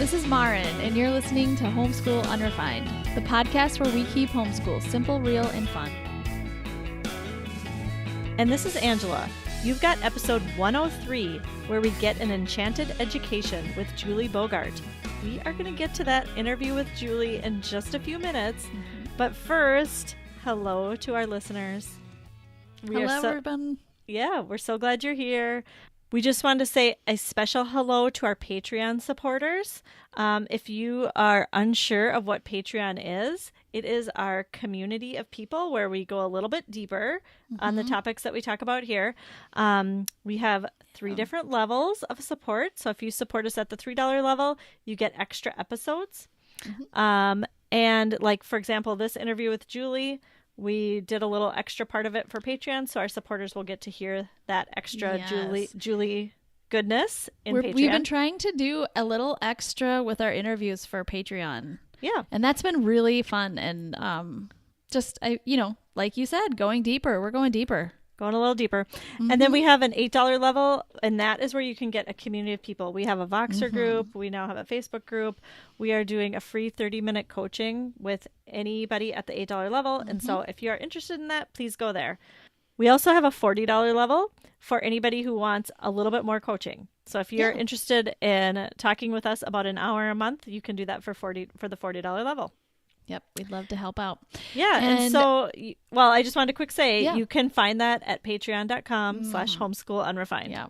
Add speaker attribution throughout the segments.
Speaker 1: This is Maren, and you're listening to Homeschool Unrefined, the podcast where we keep homeschool simple, real, and fun.
Speaker 2: And this is Angela. You've got episode 103, where we get an enchanted education with Julie Bogart. We are going to get to that interview with Julie in just a few minutes. But first, hello to our listeners.
Speaker 1: Hello, everyone.
Speaker 2: Yeah, we're so glad you're here. We just wanted to say a special hello to our Patreon supporters. If you are unsure of what Patreon is, it is our community of people where we go a little bit deeper on the topics that we talk about here. We have three different levels of support. So if you support us at the $3 level, you get extra episodes. And like, for example, this interview with Julie, we did a little extra part of it for Patreon, so our supporters will get to hear that extra Julie goodness in Patreon.
Speaker 1: We've been trying to do a little extra with our interviews for Patreon. Yeah. And that's been really fun. And like you said, going deeper. We're going deeper.
Speaker 2: Going a little deeper. And then we have an $8 level, and that is where you can get a community of people. We have a Voxer group. We now have a Facebook group. We are doing a free 30-minute coaching with anybody at the $8 level. And so if you are interested in that, please go there. We also have a $40 level for anybody who wants a little bit more coaching. So if you're interested in talking with us about an hour a month, you can do that for the $40 level.
Speaker 1: Yep, we'd love to help out.
Speaker 2: Yeah, and so, well, I just wanted to quick say, you can find that at patreon.com/homeschoolunrefined.
Speaker 1: Yeah,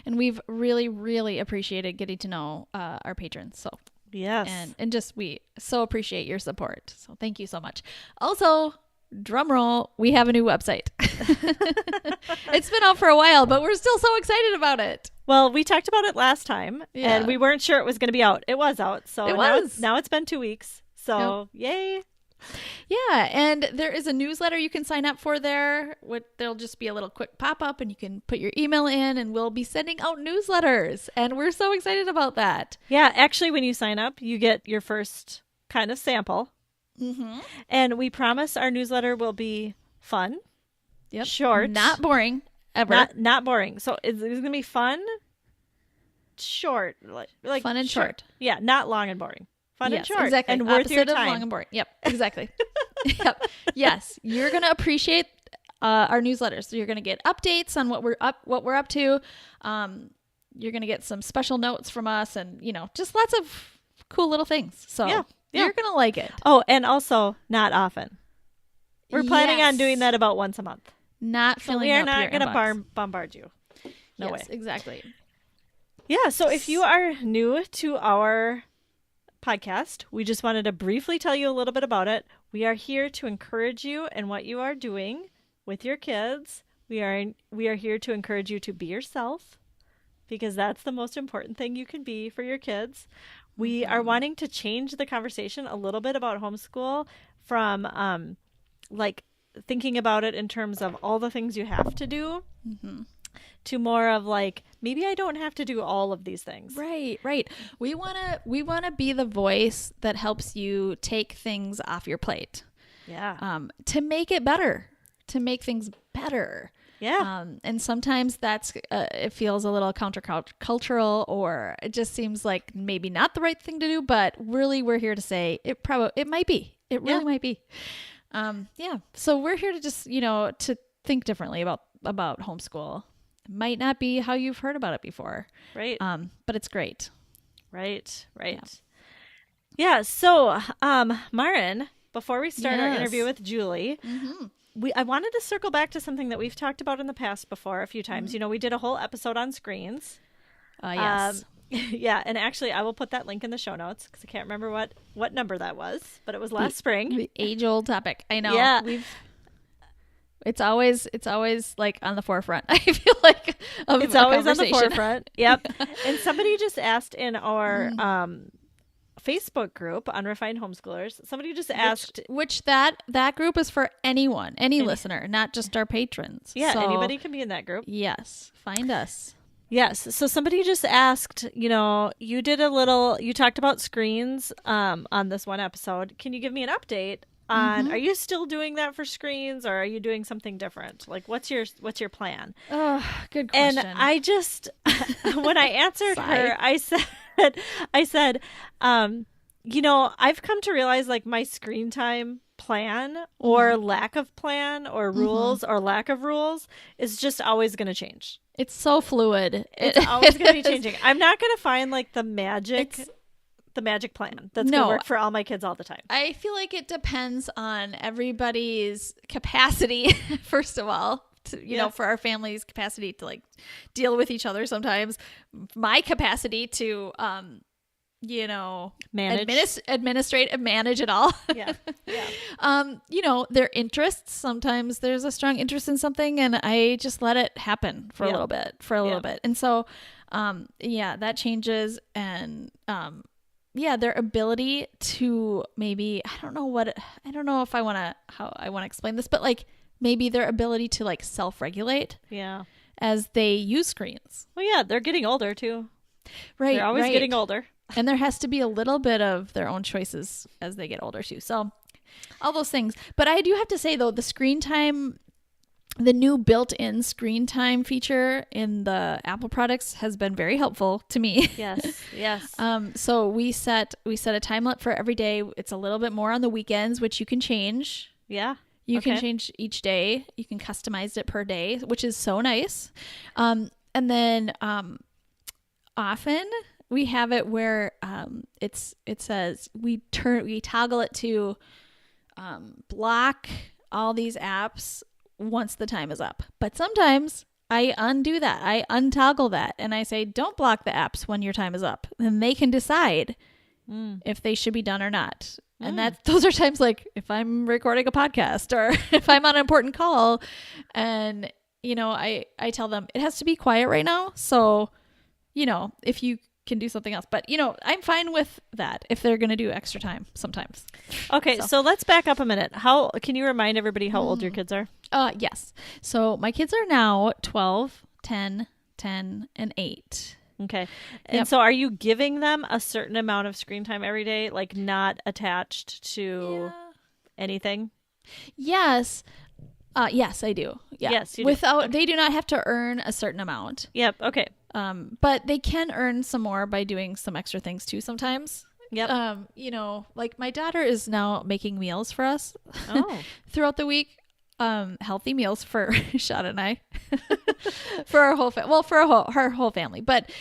Speaker 1: and we've really, really appreciated getting to know our patrons. So
Speaker 2: yes,
Speaker 1: and we so appreciate your support. So thank you so much. Also, drum roll, we have a new website. It's been out for a while, but we're still so excited about it.
Speaker 2: Well, we talked about it last time, and we weren't sure it was going to be out. It was out, so now it's been 2 weeks. So, yay.
Speaker 1: Yeah, and there is a newsletter you can sign up for there. There'll just be a little quick pop-up, and you can put your email in, and we'll be sending out newsletters. And we're so excited about that.
Speaker 2: Yeah, actually, when you sign up, you get your first kind of sample. And we promise our newsletter will be fun, short.
Speaker 1: Not boring, ever.
Speaker 2: Not boring. So it's going to be fun, short. Like
Speaker 1: fun and short.
Speaker 2: Yeah, not long and boring. Fun and short.
Speaker 1: Exactly.
Speaker 2: And worth your time.
Speaker 1: Of long and boring. Yep, exactly. Yep. Yes, you're going to appreciate our newsletters. So you're going to get updates on what we're up to. You're going to get some special notes from us, and just lots of cool little things. So you're going to like it.
Speaker 2: Oh, and also not often. We're planning on doing that about once a month.
Speaker 1: Not filling
Speaker 2: up.
Speaker 1: We are
Speaker 2: not going to bombard you. No way.
Speaker 1: Exactly.
Speaker 2: Yeah. So if you are new to our podcast, we just wanted to briefly tell you a little bit about it. We are here to encourage you in what you are doing with your kids. We are here to encourage you to be yourself, because that's the most important thing you can be for your kids. We are wanting to change the conversation a little bit about homeschool from like thinking about it in terms of all the things you have to do to more of like, maybe I don't have to do all of these things.
Speaker 1: Right. We want to be the voice that helps you take things off your plate.
Speaker 2: Yeah.
Speaker 1: To make it better, to make things better.
Speaker 2: Yeah.
Speaker 1: And sometimes that's it feels a little countercultural, or it just seems like maybe not the right thing to do, but really we're here to say it might be. It really might be. So we're here to just, to think differently about homeschool. It might not be how you've heard about it before.
Speaker 2: Right.
Speaker 1: But it's great.
Speaker 2: Right. Yeah. So, Maren, before we start our interview with Julie, I wanted to circle back to something that we've talked about in the past before a few times. We did a whole episode on screens.
Speaker 1: Yes.
Speaker 2: Yeah. And actually, I will put that link in the show notes because I can't remember what number that was, but it was last spring.
Speaker 1: The age-old topic. I know.
Speaker 2: Yeah.
Speaker 1: It's always like on the forefront. I feel like
Speaker 2: it's always on the forefront. Yep. And somebody just asked in our Facebook group, Unrefined Homeschoolers, somebody just asked,
Speaker 1: which that group is for anyone, any listener, not just our patrons.
Speaker 2: Yeah, so, anybody can be in that group.
Speaker 1: Yes, find us.
Speaker 2: Yes. So somebody just asked, you talked about screens on this one episode. Can you give me an update on, are you still doing that for screens, or are you doing something different? Like, what's your plan?
Speaker 1: Oh, good question.
Speaker 2: And I just, when I answered her, I said, I said, I've come to realize like my screen time plan or lack of plan or rules or lack of rules is just always going to change.
Speaker 1: It's so fluid.
Speaker 2: It's always going to be changing. I'm not going to find like the magic plan that's going to work for all my kids all the time.
Speaker 1: I feel like it depends on everybody's capacity, first of all, for our family's capacity to like deal with each other sometimes. My capacity to, manage, administrate and manage it all.
Speaker 2: Yeah. Yeah.
Speaker 1: Their interests. Sometimes there's a strong interest in something and I just let it happen for a little bit. And so, that changes. And, their ability to maybe, I don't know if how I want to explain this, but like maybe their ability to like self-regulate.
Speaker 2: Yeah.
Speaker 1: As they use screens.
Speaker 2: Well, yeah, they're getting older too.
Speaker 1: Right.
Speaker 2: They're always getting older.
Speaker 1: And there has to be a little bit of their own choices as they get older too. So all those things. But I do have to say though, the screen time, the new built-in screen time feature in the Apple products has been very helpful to me.
Speaker 2: Yes. Yes.
Speaker 1: So we set a time limit for every day. It's a little bit more on the weekends, which you can change.
Speaker 2: Yeah.
Speaker 1: You can change each day. You can customize it per day, which is so nice. And then often we have it where it says we toggle it to block all these apps once the time is up. But sometimes I undo that. I untoggle that and I say, don't block the apps when your time is up. And they can decide if they should be done or not. And those are times like if I'm recording a podcast or if I'm on an important call and, I tell them it has to be quiet right now. So, if you can do something else, but I'm fine with that if they're going to do extra time sometimes.
Speaker 2: Okay. So let's back up a minute. How can you remind everybody how old your kids are?
Speaker 1: Yes. So my kids are now 12, 10, 10, and 8.
Speaker 2: Okay. And so are you giving them a certain amount of screen time every day, like not attached to anything?
Speaker 1: Yes. Yes, I do. Yeah.
Speaker 2: Yes, you do.
Speaker 1: They do not have to earn a certain amount.
Speaker 2: Yep. Okay.
Speaker 1: But they can earn some more by doing some extra things too sometimes.
Speaker 2: Yep.
Speaker 1: Like my daughter is now making meals for us throughout the week. Healthy meals for Shad and I, for our whole her whole family. But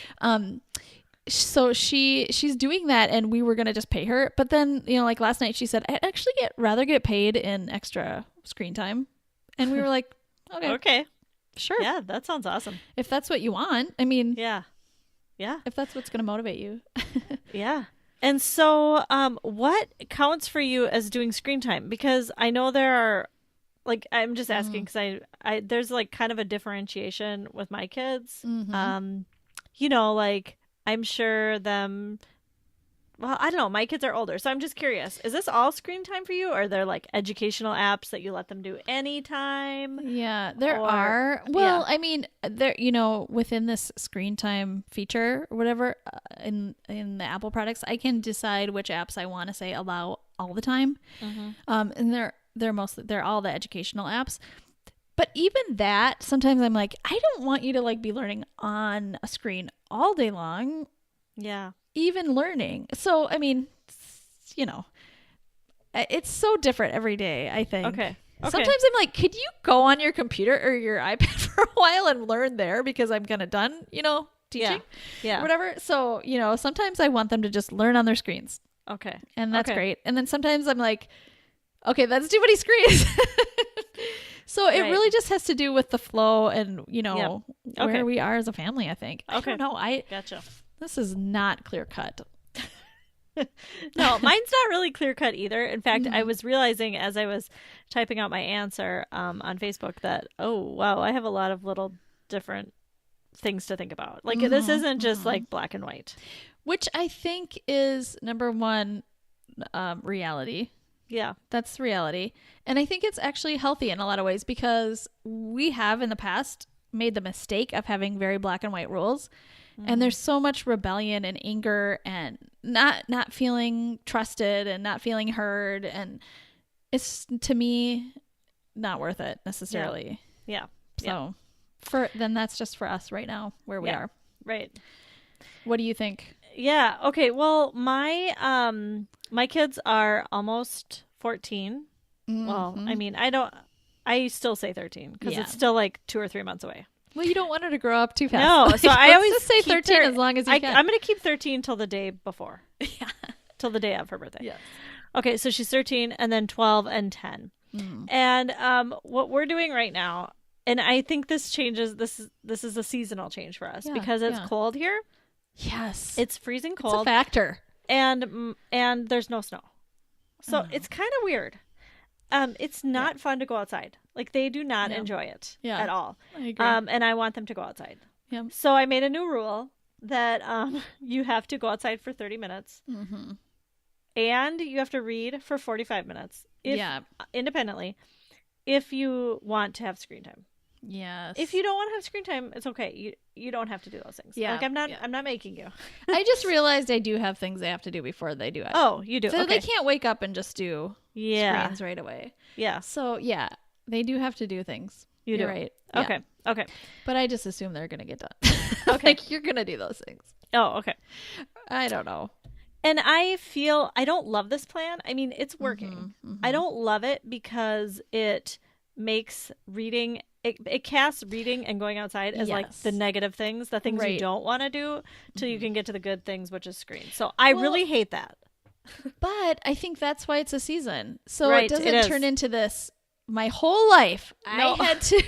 Speaker 1: so she's doing that, and we were gonna just pay her. But then like last night, she said, "I'd actually rather get paid in extra screen time," and we were like, "Okay, sure,
Speaker 2: yeah, that sounds awesome.
Speaker 1: If that's what you want, I mean,
Speaker 2: yeah,
Speaker 1: if that's what's gonna motivate you,
Speaker 2: yeah." And so, what counts for you as doing screen time? Because I know there are. Like, I'm just asking because I there's like kind of a differentiation with my kids. Like I'm sure well, I don't know. My kids are older, so I'm just curious. Is this all screen time for you, or are there like educational apps that you let them do anytime?
Speaker 1: Yeah, there are. Well, I mean, there within this screen time feature or whatever in the Apple products, I can decide which apps I want to say allow all the time. And they're all the educational apps. But even that, sometimes I'm like, I don't want you to like be learning on a screen all day long.
Speaker 2: Yeah.
Speaker 1: Even learning. So, I mean, it's so different every day, I think.
Speaker 2: Okay.
Speaker 1: Sometimes I'm like, could you go on your computer or your iPad for a while and learn there because I'm kind of done, teaching?
Speaker 2: Yeah.
Speaker 1: Whatever. So, sometimes I want them to just learn on their screens.
Speaker 2: Okay.
Speaker 1: And that's great. And then sometimes I'm like, okay, that's too many screens. So it really just has to do with the flow and, where we are as a family, I think.
Speaker 2: Okay.
Speaker 1: I don't know.
Speaker 2: Gotcha.
Speaker 1: This is not clear cut.
Speaker 2: No, mine's not really clear cut either. In fact, I was realizing as I was typing out my answer on Facebook that, oh, wow, I have a lot of little different things to think about. Like this isn't just like black and white.
Speaker 1: Which I think is number one, reality.
Speaker 2: Yeah.
Speaker 1: That's reality. And I think it's actually healthy in a lot of ways because we have in the past made the mistake of having very black and white rules. And there's so much rebellion and anger and not feeling trusted and not feeling heard. And it's, to me, not worth it necessarily.
Speaker 2: Yeah.
Speaker 1: So then that's just for us right now where we are.
Speaker 2: Right.
Speaker 1: What do you think?
Speaker 2: Yeah. Okay. Well, my kids are almost 14. Well, I mean, I still say 13 because it's still like 2 or 3 months away.
Speaker 1: Well, you don't want her to grow up too fast.
Speaker 2: No, so I always
Speaker 1: just say 13 as long as you can.
Speaker 2: I'm going to keep 13 till the day before.
Speaker 1: Yeah.
Speaker 2: Till the day of her birthday.
Speaker 1: Yes.
Speaker 2: Okay, so she's 13 and then 12 and 10. And what we're doing right now, and I think this changes, this is a seasonal change for us because it's cold here.
Speaker 1: Yes.
Speaker 2: It's freezing cold.
Speaker 1: It's a factor.
Speaker 2: And there's no snow. So it's kind of weird. It's not fun to go outside. Like they do not enjoy it at all.
Speaker 1: I agree.
Speaker 2: And I want them to go outside. Yeah. So I made a new rule that you have to go outside for 30 minutes. Mm-hmm. And you have to read for 45 minutes. Independently. If you want to have screen time.
Speaker 1: Yes.
Speaker 2: If you don't want to have screen time, it's okay. You don't have to do those things. Yeah. Like I'm not making you.
Speaker 1: I just realized I do have things they have to do before they do it.
Speaker 2: Oh, you do.
Speaker 1: So they can't wake up and just do screens right away. Yeah. So they do have to do things. You're right.
Speaker 2: Okay. Yeah. Okay.
Speaker 1: But I just assume they're gonna get done. Okay. Like you're gonna do those things.
Speaker 2: Oh, okay.
Speaker 1: I don't know.
Speaker 2: And I feel I don't love this plan. I mean, it's working. I don't love it because it makes reading it casts reading and going outside as like the negative things, the things you don't want to do till you can get to the good things, which is screen. So I really hate that.
Speaker 1: But I think that's why it's a season. So it doesn't turn into this. My whole life, I had to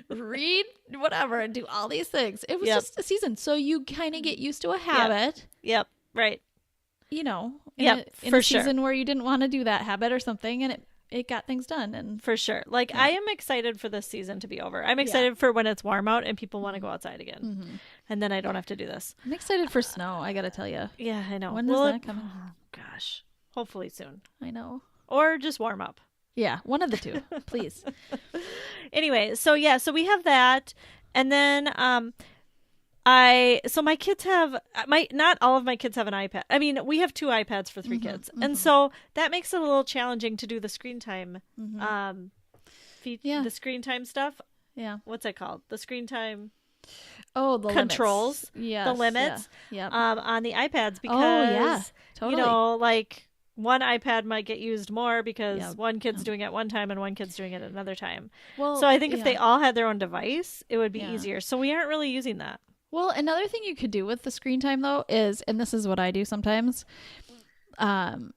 Speaker 1: read whatever and do all these things. It was just a season. So you kind of get used to a habit.
Speaker 2: Yep. Right.
Speaker 1: You know, in a season where you didn't want to do that habit or something, and it got things done. And
Speaker 2: for sure. Like I am excited for this season to be over. I'm excited for when it's warm out and people want to go outside again. And then I don't have to do this.
Speaker 1: I'm excited for snow, I got to tell you.
Speaker 2: Yeah, I know.
Speaker 1: When does that come?
Speaker 2: Oh, gosh. Hopefully soon.
Speaker 1: I know.
Speaker 2: Or just warm up.
Speaker 1: Yeah, one of the two, please.
Speaker 2: Anyway, so we have that. And then my kids have not all of my kids have an iPad. I mean, we have 2 iPads for 3 kids. And so that makes it a little challenging to do the screen time the screen time stuff. Yeah. What's it called? The screen time
Speaker 1: the
Speaker 2: controls.
Speaker 1: Yes.
Speaker 2: The limits.
Speaker 1: Yeah.
Speaker 2: On the iPads because
Speaker 1: totally.
Speaker 2: You know, like one iPad might get used more because one kid's doing it one time and one kid's doing it another time. Well, so I think if they all had their own device, it would be easier. So we aren't really using that.
Speaker 1: Well, another thing you could do with the screen time, though, is, and this is what I do sometimes,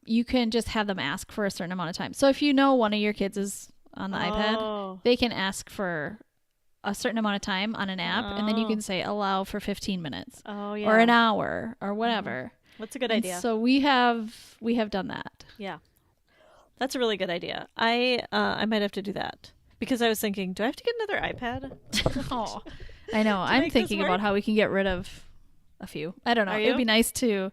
Speaker 1: you can just have them ask for a certain amount of time. So if you know one of your kids is on the iPad, they can ask for a certain amount of time on an app, and then you can say allow for 15 minutes or an hour or whatever.
Speaker 2: That's a good idea.
Speaker 1: So we have done that.
Speaker 2: Yeah. That's a really good idea. I might have to do that because I was thinking, do I have to get another iPad?
Speaker 1: I know. I'm thinking about how we can get rid of a few. I don't know. It would be nice to.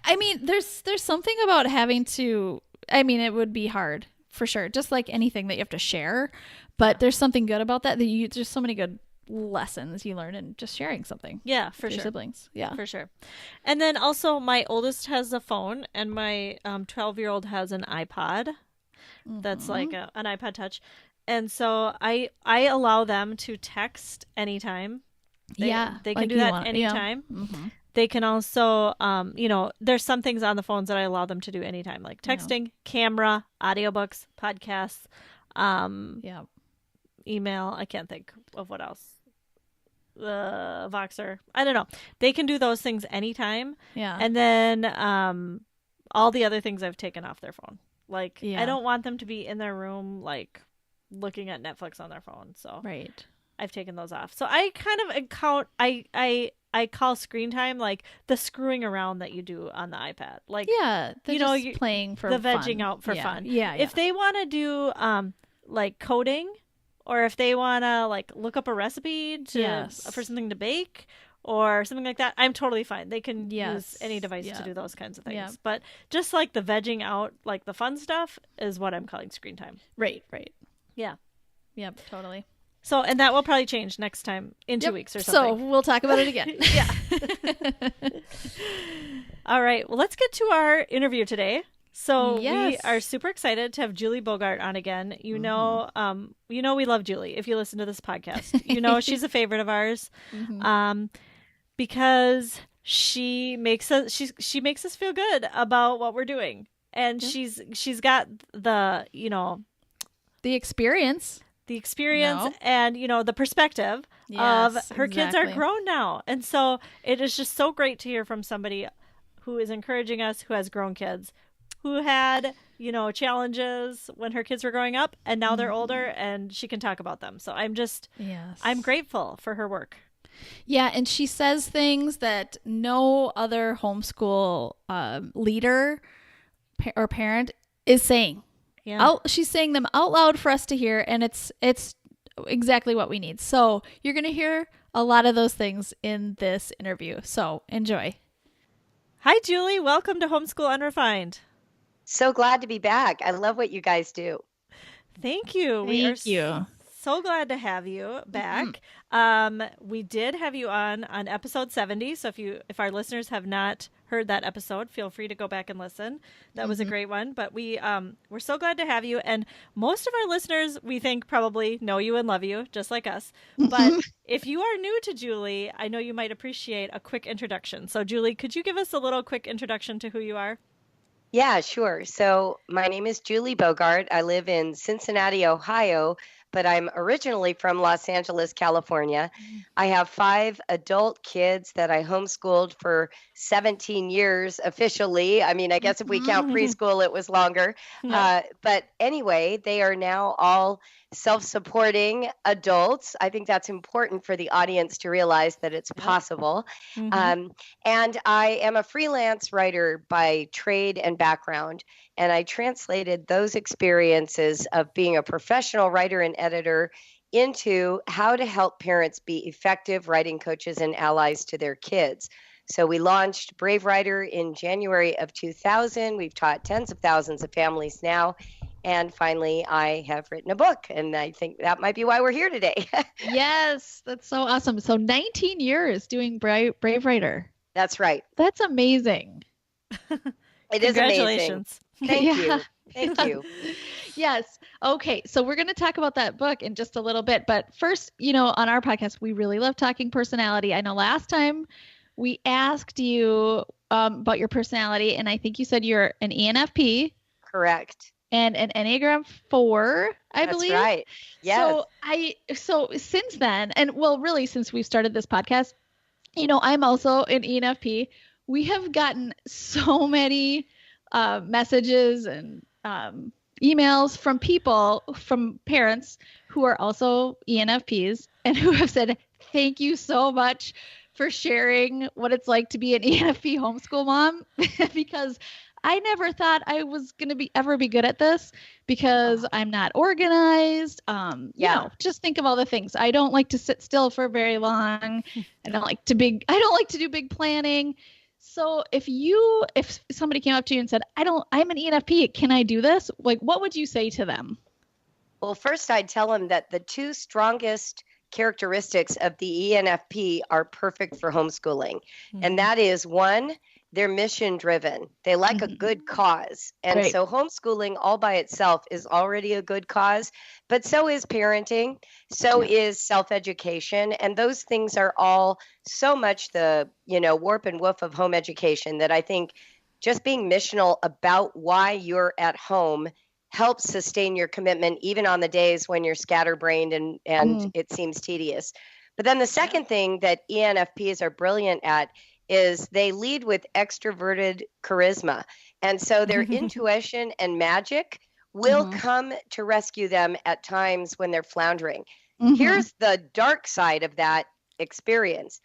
Speaker 1: I mean, there's something about having to. I mean, it would be hard for sure. Just like anything that you have to share, but there's something good about that. There's so many good lessons you learn in just sharing something.
Speaker 2: Yeah, for
Speaker 1: sure. Your siblings. Yeah,
Speaker 2: for sure. And then also, my oldest has a phone, and my 12-year-old has an iPod. That's like an iPod Touch. And so I allow them to text anytime. They can do that anytime. Yeah. They can also, there's some things on the phones that I allow them to do anytime, like texting, camera, audiobooks, podcasts, email. I can't think of what else. Voxer. I don't know. They can do those things anytime. Yeah. And then all the other things I've taken off their phone. Like, I don't want them to be in their room, like, looking at Netflix on their phone. So I've taken those off. So I kind of count, I call screen time like the screwing around that you do on the iPad. Like,
Speaker 1: you're playing for
Speaker 2: the
Speaker 1: fun.
Speaker 2: vegging out for fun.
Speaker 1: Yeah.
Speaker 2: If they want to do like coding, or if they want to like look up a recipe for something to bake or something like that, I'm totally fine. They can use any device to do those kinds of things. Yeah. But just like the vegging out, like the fun stuff is what I'm calling screen time.
Speaker 1: Right.
Speaker 2: Yeah.
Speaker 1: Yep, totally.
Speaker 2: So, and that will probably change next time in 2 weeks or something.
Speaker 1: So we'll talk about it again.
Speaker 2: Yeah. All right. Well, let's get to our interview today. So we are super excited to have Julie Bogart on again. You know, we love Julie. If you listen to this podcast, she's a favorite of ours, because she makes us feel good about what we're doing. And
Speaker 1: Yeah.
Speaker 2: she's got the,
Speaker 1: The experience.
Speaker 2: the experience
Speaker 1: No.
Speaker 2: and the perspective of
Speaker 1: Yes,
Speaker 2: her kids are
Speaker 1: exactly.
Speaker 2: grown now. And so it is just so great to hear from somebody who is encouraging us, who has grown kids, who had challenges when her kids were growing up, and now they're older and she can talk about them. So
Speaker 1: Yes.
Speaker 2: I'm grateful for her work.
Speaker 1: Yeah, and she says things that no other homeschool leader or parent is saying.
Speaker 2: Yeah.
Speaker 1: She's saying them out loud for us to hear, and it's exactly what we need. So you're going to hear a lot of those things in this interview. So enjoy.
Speaker 2: Hi, Julie. Welcome to Homeschool Unrefined.
Speaker 3: So glad to be back. I love what you guys do.
Speaker 2: Thank you. We are
Speaker 1: Thank you.
Speaker 2: so glad to have you back. We did have you on episode 70. So if our listeners have not heard that episode, feel free to go back and listen. That was a great one. But we're so glad to have you. And most of our listeners, we think, probably know you and love you, just like us. But if you are new to Julie, I know you might appreciate a quick introduction. So Julie, could you give us a little quick introduction to who you are?
Speaker 3: Yeah, sure. So my name is Julie Bogart. I live in Cincinnati, Ohio, but I'm originally from Los Angeles, California. I have 5 adult kids that I homeschooled for 17 years officially. I mean, I guess if we count preschool, it was longer. But anyway, they are now all self-supporting adults. I think that's important for the audience to realize that it's possible. And I am a freelance writer by trade and background. And I translated those experiences of being a professional writer and editor into how to help parents be effective writing coaches and allies to their kids. So we launched Brave Writer in January of 2000. We've taught tens of thousands of families now. And finally, I have written a book, and I think that might be why we're here today.
Speaker 1: Yes, that's so awesome. So 19 years doing Brave Writer.
Speaker 3: That's right.
Speaker 1: That's amazing.
Speaker 3: It is amazing.
Speaker 2: Congratulations.
Speaker 3: Thank you. Thank you.
Speaker 1: Yes. Okay. So we're going to talk about that book in just a little bit. But first, on our podcast, we really love talking personality. I know last time we asked you about your personality, and I think you said you're an ENFP.
Speaker 3: Correct.
Speaker 1: And an Enneagram 4, I believe.
Speaker 3: That's right. Yes.
Speaker 1: So since then, and well, really since we've started this podcast, I'm also an ENFP. We have gotten so many messages and emails from parents who are also ENFPs and who have said, thank you so much for sharing what it's like to be an ENFP homeschool mom, because I never thought I was going to ever be good at this because I'm not organized. Just think of all the things. I don't like to sit still for very long. I don't like to do big planning. So if somebody came up to you and said, I'm an ENFP, can I do this? Like, what would you say to them?
Speaker 3: Well, first I'd tell them that the 2 strongest characteristics of the ENFP are perfect for homeschooling. And that is, 1, they're mission driven. They like a good cause. And so homeschooling all by itself is already a good cause, but so is parenting, so is self-education. And those things are all so much the, warp and woof of home education that I think just being missional about why you're at home helps sustain your commitment, even on the days when you're scatterbrained and it seems tedious. But then the second thing that ENFPs are brilliant at is they lead with extroverted charisma. And so their intuition and magic will come to rescue them at times when they're floundering. Here's the dark side of that experience.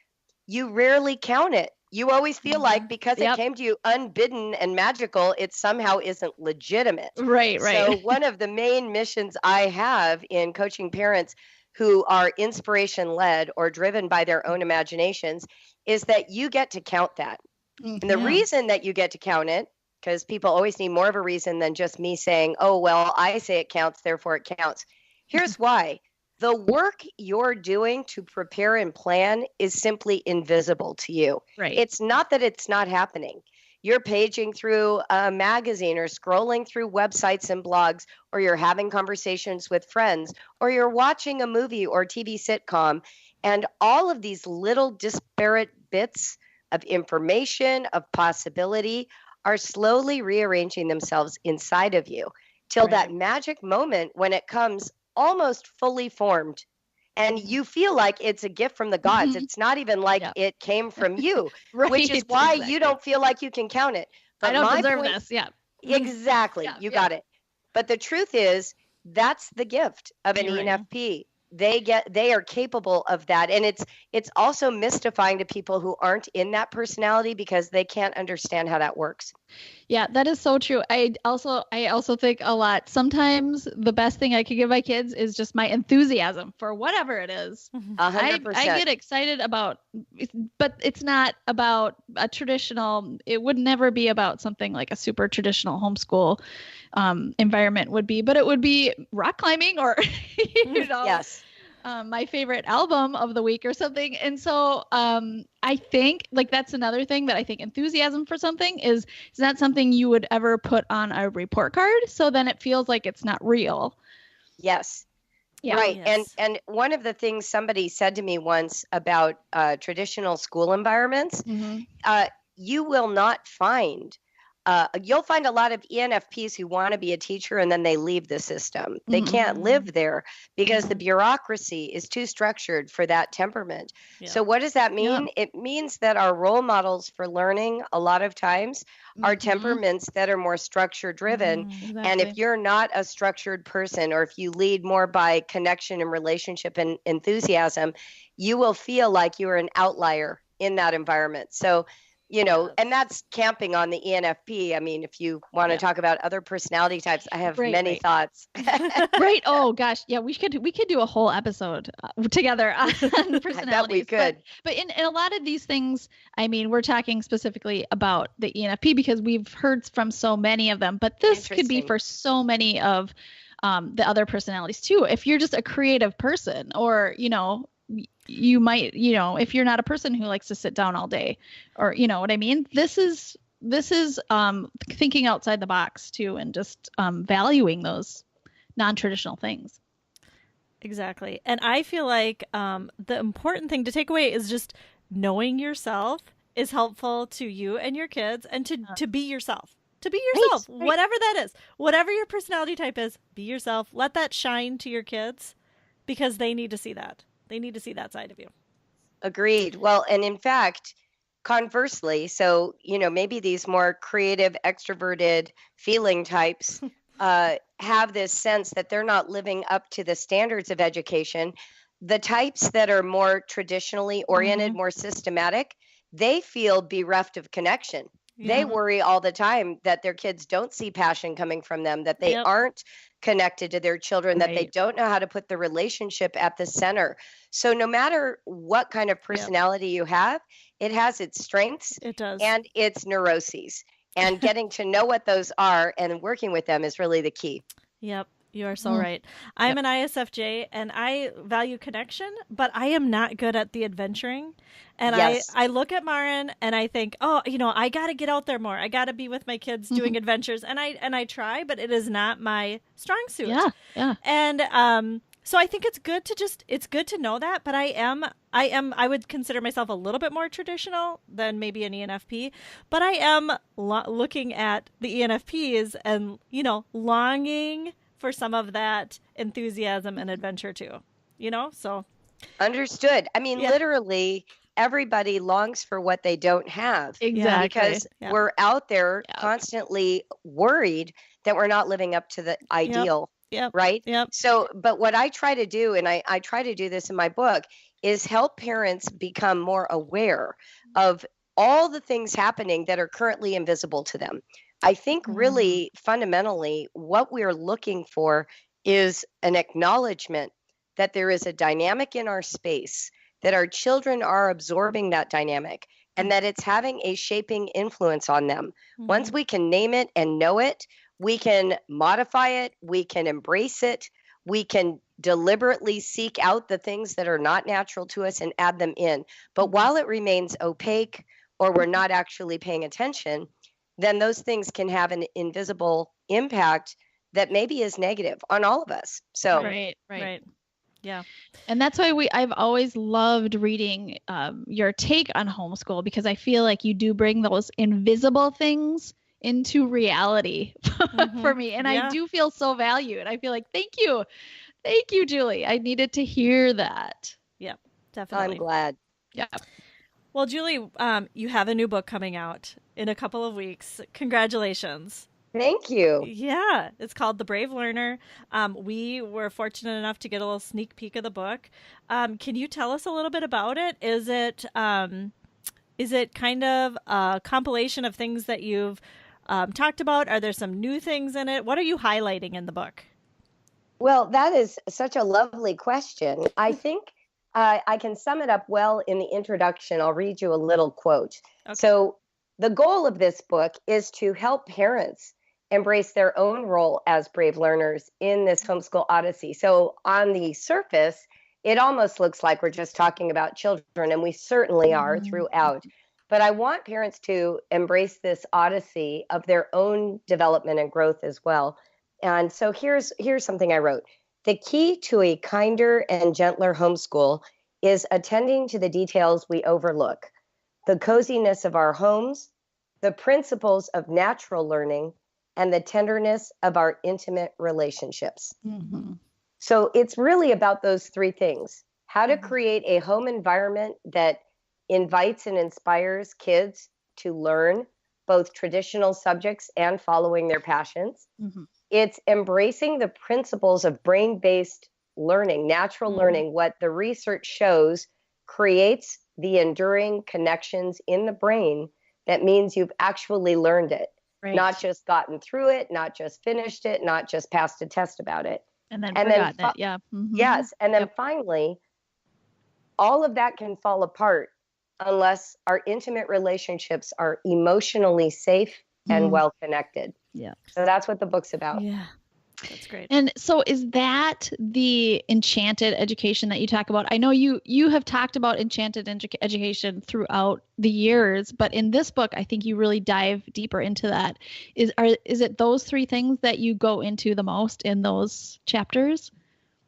Speaker 3: You rarely count it. You always feel like because it came to you unbidden and magical, it somehow isn't legitimate.
Speaker 1: Right.
Speaker 3: So one of the main missions I have in coaching parents who are inspiration-led or driven by their own imaginations is that you get to count that. And the reason that you get to count it, because people always need more of a reason than just me saying, oh, well, I say it counts, therefore it counts. Here's why. The work you're doing to prepare and plan is simply invisible to you.
Speaker 1: Right.
Speaker 3: It's not that it's not happening. You're paging through a magazine or scrolling through websites and blogs, or you're having conversations with friends, or you're watching a movie or TV sitcom. And all of these little disparate bits of information, of possibility are slowly rearranging themselves inside of you till that magic moment when it comes almost fully formed. And you feel like it's a gift from the gods. It's not even like it came from you, which is why you don't feel like you can count it. But
Speaker 1: I don't deserve this. Yeah.
Speaker 3: Exactly. You got it. But the truth is, that's the gift of an ENFP. They are capable of that. And it's also mystifying to people who aren't in that personality because they can't understand how that works.
Speaker 1: Yeah, that is so true. I also think a lot. Sometimes the best thing I could give my kids is just my enthusiasm for whatever it is.
Speaker 3: 100%.
Speaker 1: I get excited about, but it's not about a traditional, it would never be about something like a super traditional homeschool environment would be, but it would be rock climbing or,
Speaker 3: yes.
Speaker 1: My favorite album of the week or something. And so I think like that's another thing that I think enthusiasm for something is not something you would ever put on a report card. So then it feels like it's not real.
Speaker 3: Yes.
Speaker 1: Yeah.
Speaker 3: Right.
Speaker 2: Yes.
Speaker 3: And one of the things somebody said to me once about traditional school environments, you will not find you'll find a lot of ENFPs who want to be a teacher and then they leave the system. They can't live there because the bureaucracy is too structured for that temperament. Yeah. So what does that mean? It means that our role models for learning a lot of times are temperaments that are more structure driven.
Speaker 1: Exactly.
Speaker 3: And if you're not a structured person, or if you lead more by connection and relationship and enthusiasm, you will feel like you're an outlier in that environment. So and that's camping on the ENFP. I mean, if you want to talk about other personality types, I have many thoughts.
Speaker 1: Right. Oh gosh. Yeah, we could do a whole episode together on personalities.
Speaker 3: I bet we could.
Speaker 1: But in a lot of these things, I mean, we're talking specifically about the ENFP because we've heard from so many of them, but this could be for so many of the other personalities too. If you're just a creative person or, you might, if you're not a person who likes to sit down all day or, you know what I mean? This is thinking outside the box too, and just valuing those non-traditional things.
Speaker 2: Exactly. And I feel like the important thing to take away is just knowing yourself is helpful to you and your kids, and to be yourself. To be yourself,
Speaker 1: right.
Speaker 2: Whatever that is, whatever your personality type is, be yourself. Let that shine to your kids because they need to see that. They need to see that side of you.
Speaker 3: Agreed. Well, and in fact, conversely, so, maybe these more creative, extroverted feeling types have this sense that they're not living up to the standards of education. The types that are more traditionally oriented, more systematic, they feel bereft of connection. Yeah. They worry all the time that their kids don't see passion coming from them, that they aren't connected to their children, that they don't know how to put the relationship at the center. So no matter what kind of personality you have, it has its strengths and its neuroses. And getting to know what those are and working with them is really the key.
Speaker 2: Yep. You are so right. I'm an ISFJ and I value connection, but I am not good at the adventuring. And I look at Maren and I think, I got to get out there more. I got to be with my kids doing adventures. And I try, but it is not my strong suit.
Speaker 1: Yeah.
Speaker 2: And so I think it's good to know that. But I would consider myself a little bit more traditional than maybe an ENFP. But I am looking at the ENFPs and, longing for some of that enthusiasm and adventure too, so.
Speaker 3: Understood. I mean, literally everybody longs for what they don't have.
Speaker 1: Exactly.
Speaker 3: Because we're out there constantly worried that we're not living up to the ideal.
Speaker 2: Yep.
Speaker 3: Right?
Speaker 2: Yep.
Speaker 3: So, but what I try to do, and I try to do this in my book, is help parents become more aware of all the things happening that are currently invisible to them. I think really fundamentally what we're looking for is an acknowledgement that there is a dynamic in our space, that our children are absorbing that dynamic, and that it's having a shaping influence on them. Once we can name it and know it, we can modify it, we can embrace it, we can deliberately seek out the things that are not natural to us and add them in. But while it remains opaque or we're not actually paying attention, then those things can have an invisible impact that maybe is negative on all of us. So,
Speaker 2: right. Yeah.
Speaker 1: And that's why I've always loved reading your take on homeschool, because I feel like you do bring those invisible things into reality for me. And I
Speaker 2: Yeah.
Speaker 1: do feel so valued. I feel like, thank you. Thank you, Julie. I needed to hear that.
Speaker 2: Yeah, definitely.
Speaker 3: I'm glad.
Speaker 1: Yeah.
Speaker 2: Well, Julie, you have a new book coming out in a couple of weeks. Congratulations.
Speaker 3: Thank you.
Speaker 2: Yeah, it's called The Brave Learner. We were fortunate enough to get a little sneak peek of the book. Can you tell us a little bit about it? Is it kind of a compilation of things that you've talked about? Are there some new things in it? What are you highlighting in the book?
Speaker 3: Well, that is such a lovely question. I think I can sum it up well in the introduction. I'll read you a little quote.
Speaker 2: Okay.
Speaker 3: So, the goal of this book is to help parents embrace their own role as brave learners in this homeschool odyssey. So, on the surface, it almost looks like we're just talking about children, and we certainly are throughout. But I want parents to embrace this odyssey of their own development and growth as well. And so here's something I wrote. The key to a kinder and gentler homeschool is attending to the details we overlook, the coziness of our homes, the principles of natural learning, and the tenderness of our intimate relationships.
Speaker 1: Mm-hmm.
Speaker 3: So it's really about those three things: how to create a home environment that invites and inspires kids to learn both traditional subjects and following their passions.
Speaker 1: Mm-hmm.
Speaker 3: It's embracing the principles of brain-based learning, natural learning, what the research shows creates the enduring connections in the brain that means you've actually learned it, not just gotten through it, not just finished it, not just passed a test about it.
Speaker 1: And then forgotten it. Yeah. Mm-hmm.
Speaker 3: Yes. And then finally, all of that can fall apart unless our intimate relationships are emotionally safe and well connected.
Speaker 1: Yeah.
Speaker 3: So that's what the book's about.
Speaker 2: Yeah, that's great.
Speaker 1: And so is that the Enchanted education that you talk about? I know you have talked about Enchanted education throughout the years, but in this book, I think you really dive deeper into that. Is it those three things that you go into the most in those chapters?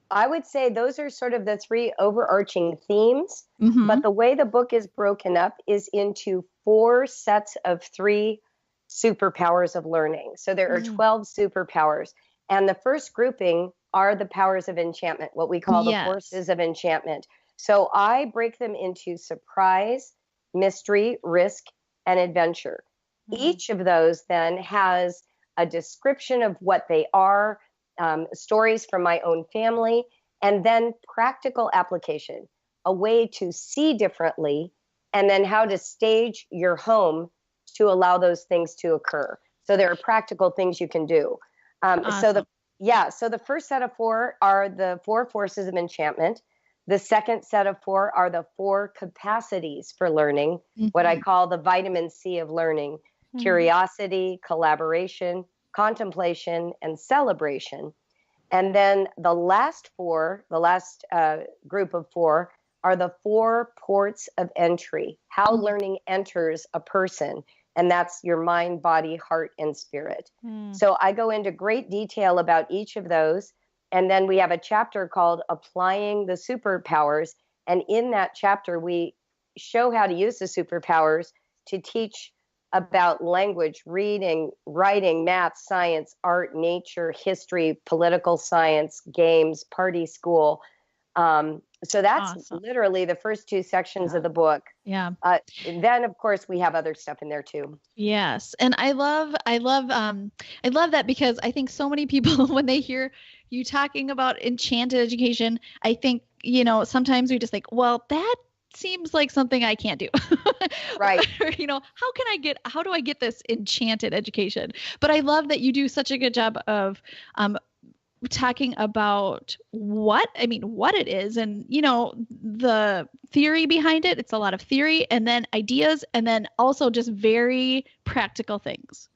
Speaker 3: I would say those are sort of the three overarching themes,
Speaker 1: Mm-hmm.
Speaker 3: but the way the book is broken up is into 4 sets of 3 superpowers of learning. So there are 12 superpowers. And the first grouping are the powers of enchantment, what we call the forces of enchantment. So I break them into surprise, mystery, risk, and adventure. Each of those then has a description of what they are, stories from my own family, and then practical application, a way to see differently, and then how to stage your home to allow those things to occur. So there are practical things you can do.
Speaker 1: Awesome.
Speaker 3: So the first set of 4 are the 4 forces of enchantment. The second set of 4 are the 4 capacities for learning, what I call the vitamin C of learning: curiosity, collaboration, contemplation, and celebration. And then the last group of 4 are the 4 ports of entry, how learning enters a person. And that's your mind, body, heart, and spirit. So I go into great detail about each of those. And then we have a chapter called Applying the Superpowers. And in that chapter, we show how to use the superpowers to teach about language, reading, writing, math, science, art, nature, history, political science, games, party school. So that's literally the first 2 sections of the book.
Speaker 1: Yeah.
Speaker 3: Then of course we have other stuff in there too.
Speaker 1: Yes. And I love that, because I think so many people, when they hear you talking about Enchanted education, I think, sometimes we just think, well, that seems like something I can't do.
Speaker 3: Right.
Speaker 1: Or, how do I get this Enchanted education? But I love that you do such a good job of, talking about what it is, and the theory behind it. It's a lot of theory, and then ideas, and then also just very practical things.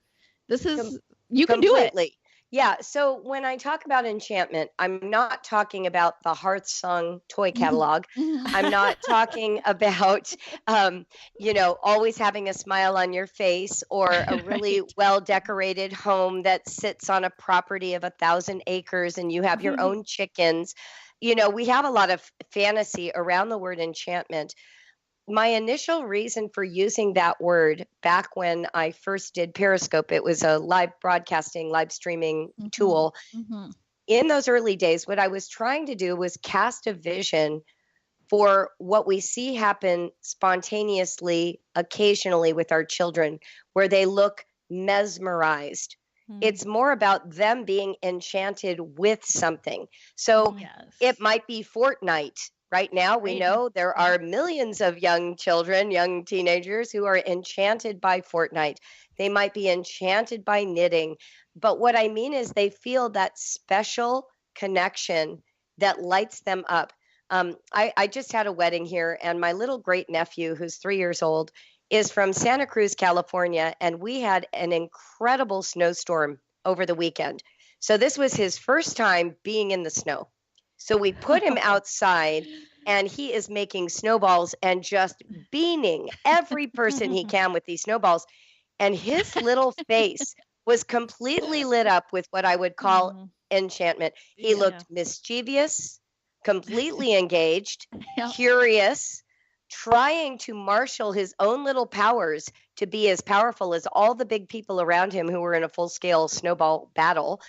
Speaker 1: This is you can do it.
Speaker 3: Yeah. So when I talk about enchantment, I'm not talking about the Hearthsong toy catalog. I'm not talking about, always having a smile on your face or a really
Speaker 1: Right.
Speaker 3: well decorated home that sits on a property of 1,000 acres and you have your own chickens. We have a lot of fantasy around the word enchantment. My initial reason for using that word back when I first did Periscope, it was a live broadcasting, live streaming tool. In those early days, what I was trying to do was cast a vision for what we see happen spontaneously, occasionally with our children, where they look mesmerized. It's more about them being enchanted with something. So it might be Fortnite. Right now, we know there are millions of young children, young teenagers who are enchanted by Fortnite. They might be enchanted by knitting. But what I mean is they feel that special connection that lights them up. I just had a wedding here, and my little great nephew, who's 3 years old, is from Santa Cruz, California, and we had an incredible snowstorm over the weekend. So this was his first time being in the snow. So we put him outside, and he is making snowballs and just beaning every person he can with these snowballs. And his little face was completely lit up with what I would call enchantment. He looked mischievous, completely engaged, curious, trying to marshal his own little powers to be as powerful as all the big people around him who were in a full-scale snowball battle.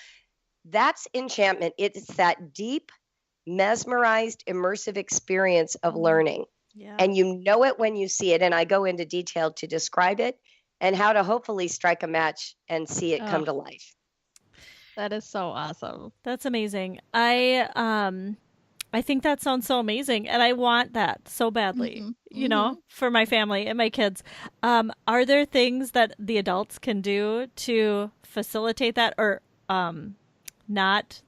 Speaker 3: That's enchantment. It's that deep, mesmerized, immersive experience of learning. And you know it when you see it. And I go into detail to describe it and how to hopefully strike a match and see it come to life.
Speaker 1: That is so awesome.
Speaker 2: That's amazing. I think that sounds so amazing, and I want that so badly, for my family and my kids. Are there things that the adults can do to facilitate that, or not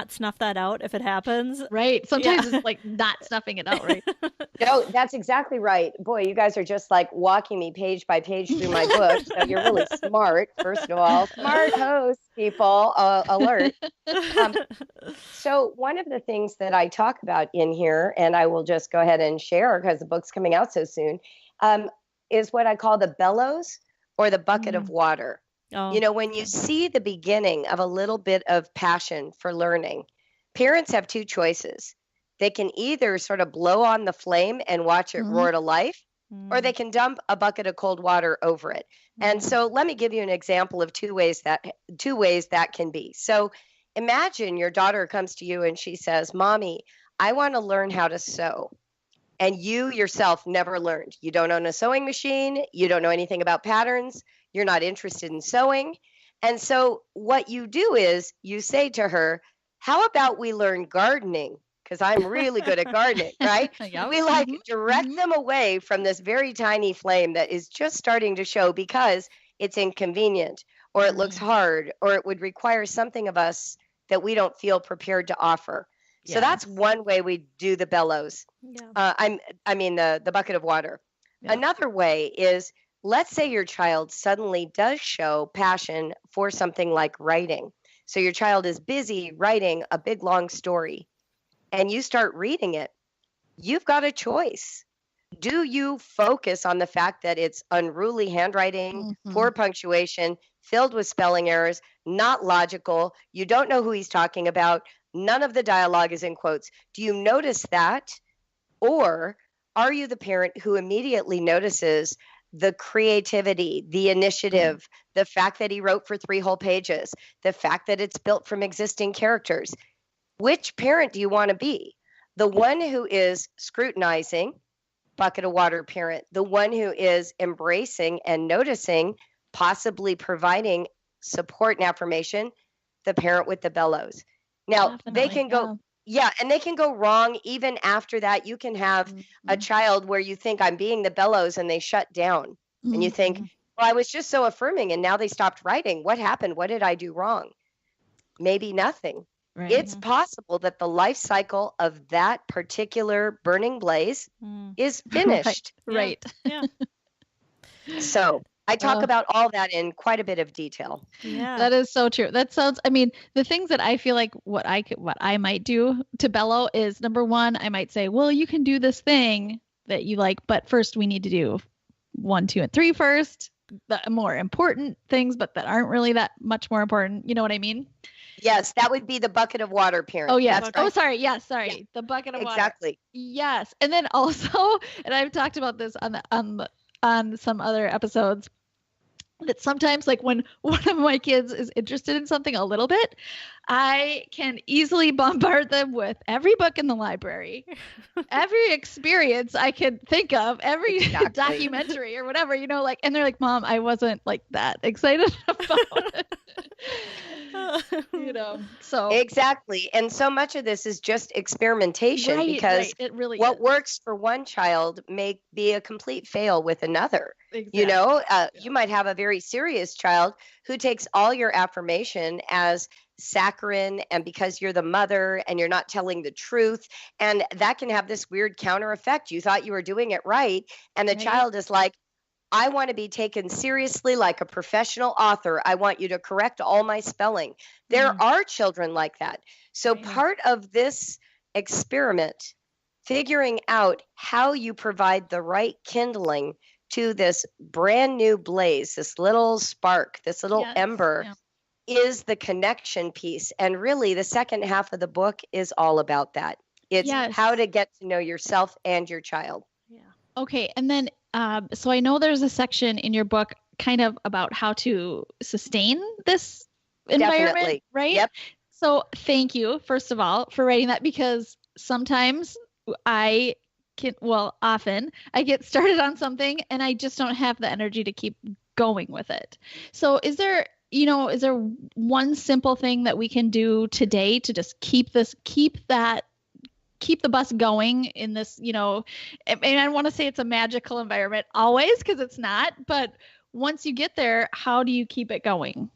Speaker 2: snuff that out if it happens?
Speaker 1: Right. Sometimes it's like not snuffing it out, right?
Speaker 3: No, that's exactly right. Boy, you guys are just like walking me page by page through my book. So you're really smart, first of all. Smart host, people, alert. So one of the things that I talk about in here, and I will just go ahead and share because the book's coming out so soon, is what I call the bellows or the bucket of water.
Speaker 2: Oh.
Speaker 3: When you see the beginning of a little bit of passion for learning, parents have two choices. They can either sort of blow on the flame and watch it roar to life, or they can dump a bucket of cold water over it. And so let me give you an example of two ways that can be. So imagine your daughter comes to you and she says, "Mommy, I want to learn how to sew." And you yourself never learned. You don't own a sewing machine. You don't know anything about patterns. You're not interested in sewing. And so what you do is you say to her, "How about we learn gardening? Because I'm really good at gardening," right? We direct them away from this very tiny flame that is just starting to show because it's inconvenient or it looks hard or it would require something of us that we don't feel prepared to offer. So that's one way we do the bellows. The bucket of water. Another way is, let's say your child suddenly does show passion for something like writing. So your child is busy writing a big, long story, and you start reading it. You've got a choice. Do you focus on the fact that it's unruly handwriting, poor punctuation, filled with spelling errors, not logical, you don't know who he's talking about, none of the dialogue is in quotes? Do you notice that? Or are you the parent who immediately notices the creativity, the initiative, the fact that he wrote for 3 whole pages, the fact that it's built from existing characters? Which parent do you want to be? The one who is scrutinizing, bucket of water parent, the one who is embracing and noticing, possibly providing support and affirmation, the parent with the bellows. Now, they can go, and they can go wrong even after that. You can have a child where you think, "I'm being the bellows," and they shut down. And you think, "Well, I was just so affirming and now they stopped writing. What happened? What did I do wrong?" Maybe nothing.
Speaker 1: Right.
Speaker 3: It's possible that the life cycle of that particular burning blaze is finished.
Speaker 1: Right.
Speaker 2: Yeah.
Speaker 3: So I talk about all that in quite a bit of detail.
Speaker 2: Yeah.
Speaker 1: That is so true. That sounds, I mean, the things that I feel like what I might do to Bello is, number one, I might say, well, you can do this thing that you like, but first we need to do 1, 2, and 3 first. The more important things, but that aren't really that much more important. You know what I mean?
Speaker 3: Yes, that would be the bucket of water parent.
Speaker 1: Oh, yes.
Speaker 3: That's
Speaker 1: Oh,
Speaker 3: right.
Speaker 1: sorry. Yes. Sorry.
Speaker 3: Yeah.
Speaker 1: The bucket of water.
Speaker 3: Exactly.
Speaker 1: Yes. And then also, and I've talked about this on some other episodes, that sometimes, like, when one of my kids is interested in something a little bit, I can easily bombard them with every book in the library, every experience I could think of, every
Speaker 3: Exactly.
Speaker 1: documentary or whatever, you know, like, and they're like, Mom, I wasn't like that excited about it. You know, so
Speaker 3: Exactly. And so much of this is just experimentation,
Speaker 1: right,
Speaker 3: because
Speaker 1: it really
Speaker 3: what
Speaker 1: is.
Speaker 3: works for one child may be a complete fail with another.
Speaker 1: Exactly.
Speaker 3: You know, you might have a very serious child who takes all your affirmation as saccharine, and because you're the mother and you're not telling the truth, and that can have this weird counter effect. You thought you were doing it right, and the
Speaker 1: Right.
Speaker 3: child is like, I want to be taken seriously like a professional author. I want you to correct all my spelling. There are children like that. So
Speaker 1: Right.
Speaker 3: part of this experiment, figuring out how you provide the right kindling to this brand new blaze, this little spark, this little
Speaker 1: Yes,
Speaker 3: ember,
Speaker 1: yeah.
Speaker 3: is the connection piece. And really, the second half of the book is all about that. It's
Speaker 1: Yes.
Speaker 3: how to get to know yourself and your child.
Speaker 2: Yeah.
Speaker 1: Okay. And then, so I know there's a section in your book kind of about how to sustain this environment,
Speaker 3: Definitely.
Speaker 1: right?
Speaker 3: Yep.
Speaker 1: So thank you, first of all, for writing that, because sometimes often I get started on something and I just don't have the energy to keep going with it. So is there one simple thing that we can do today to just keep the bus going in this, and I want to say it's a magical environment always, because it's not, but once you get there, how do you keep it going?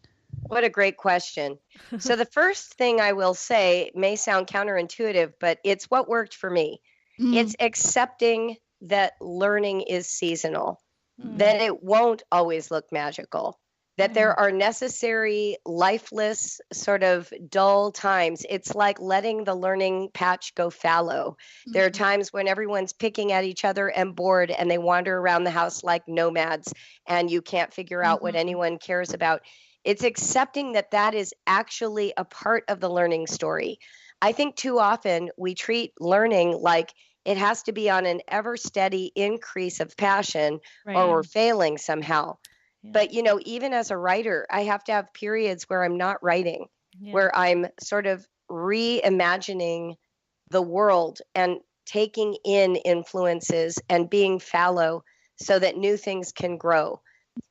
Speaker 3: What a great question. So the first thing I will say may sound counterintuitive, but it's what worked for me. It's accepting that learning is seasonal, that it won't always look magical, that there are necessary, lifeless, sort of dull times. It's like letting the learning patch go fallow. There are times when everyone's picking at each other and bored, and they wander around the house like nomads, and you can't figure out what anyone cares about. It's accepting that that is actually a part of the learning story. I think too often we treat learning like it has to be on an ever steady increase of passion, or we're failing somehow.
Speaker 2: Yeah.
Speaker 3: But, even as a writer, I have to have periods where I'm not writing, where I'm sort of reimagining the world and taking in influences and being fallow so that new things can grow.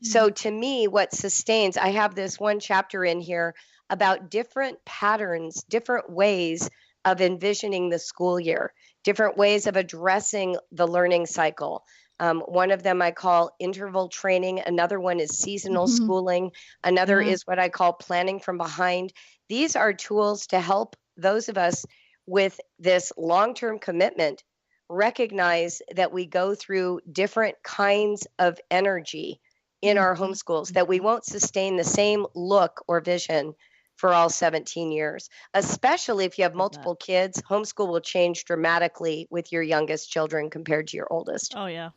Speaker 3: So to me, what sustains, I have this one chapter in here about different patterns, different ways of envisioning the school year, different ways of addressing the learning cycle. One of them I call interval training. Another one is seasonal schooling. Another is what I call planning from behind. These are tools to help those of us with this long-term commitment recognize that we go through different kinds of energy in our homeschools, that we won't sustain the same look or vision for all 17 years, especially if you have multiple kids. Homeschool will change dramatically with your youngest children compared to your oldest.
Speaker 2: Oh, yeah.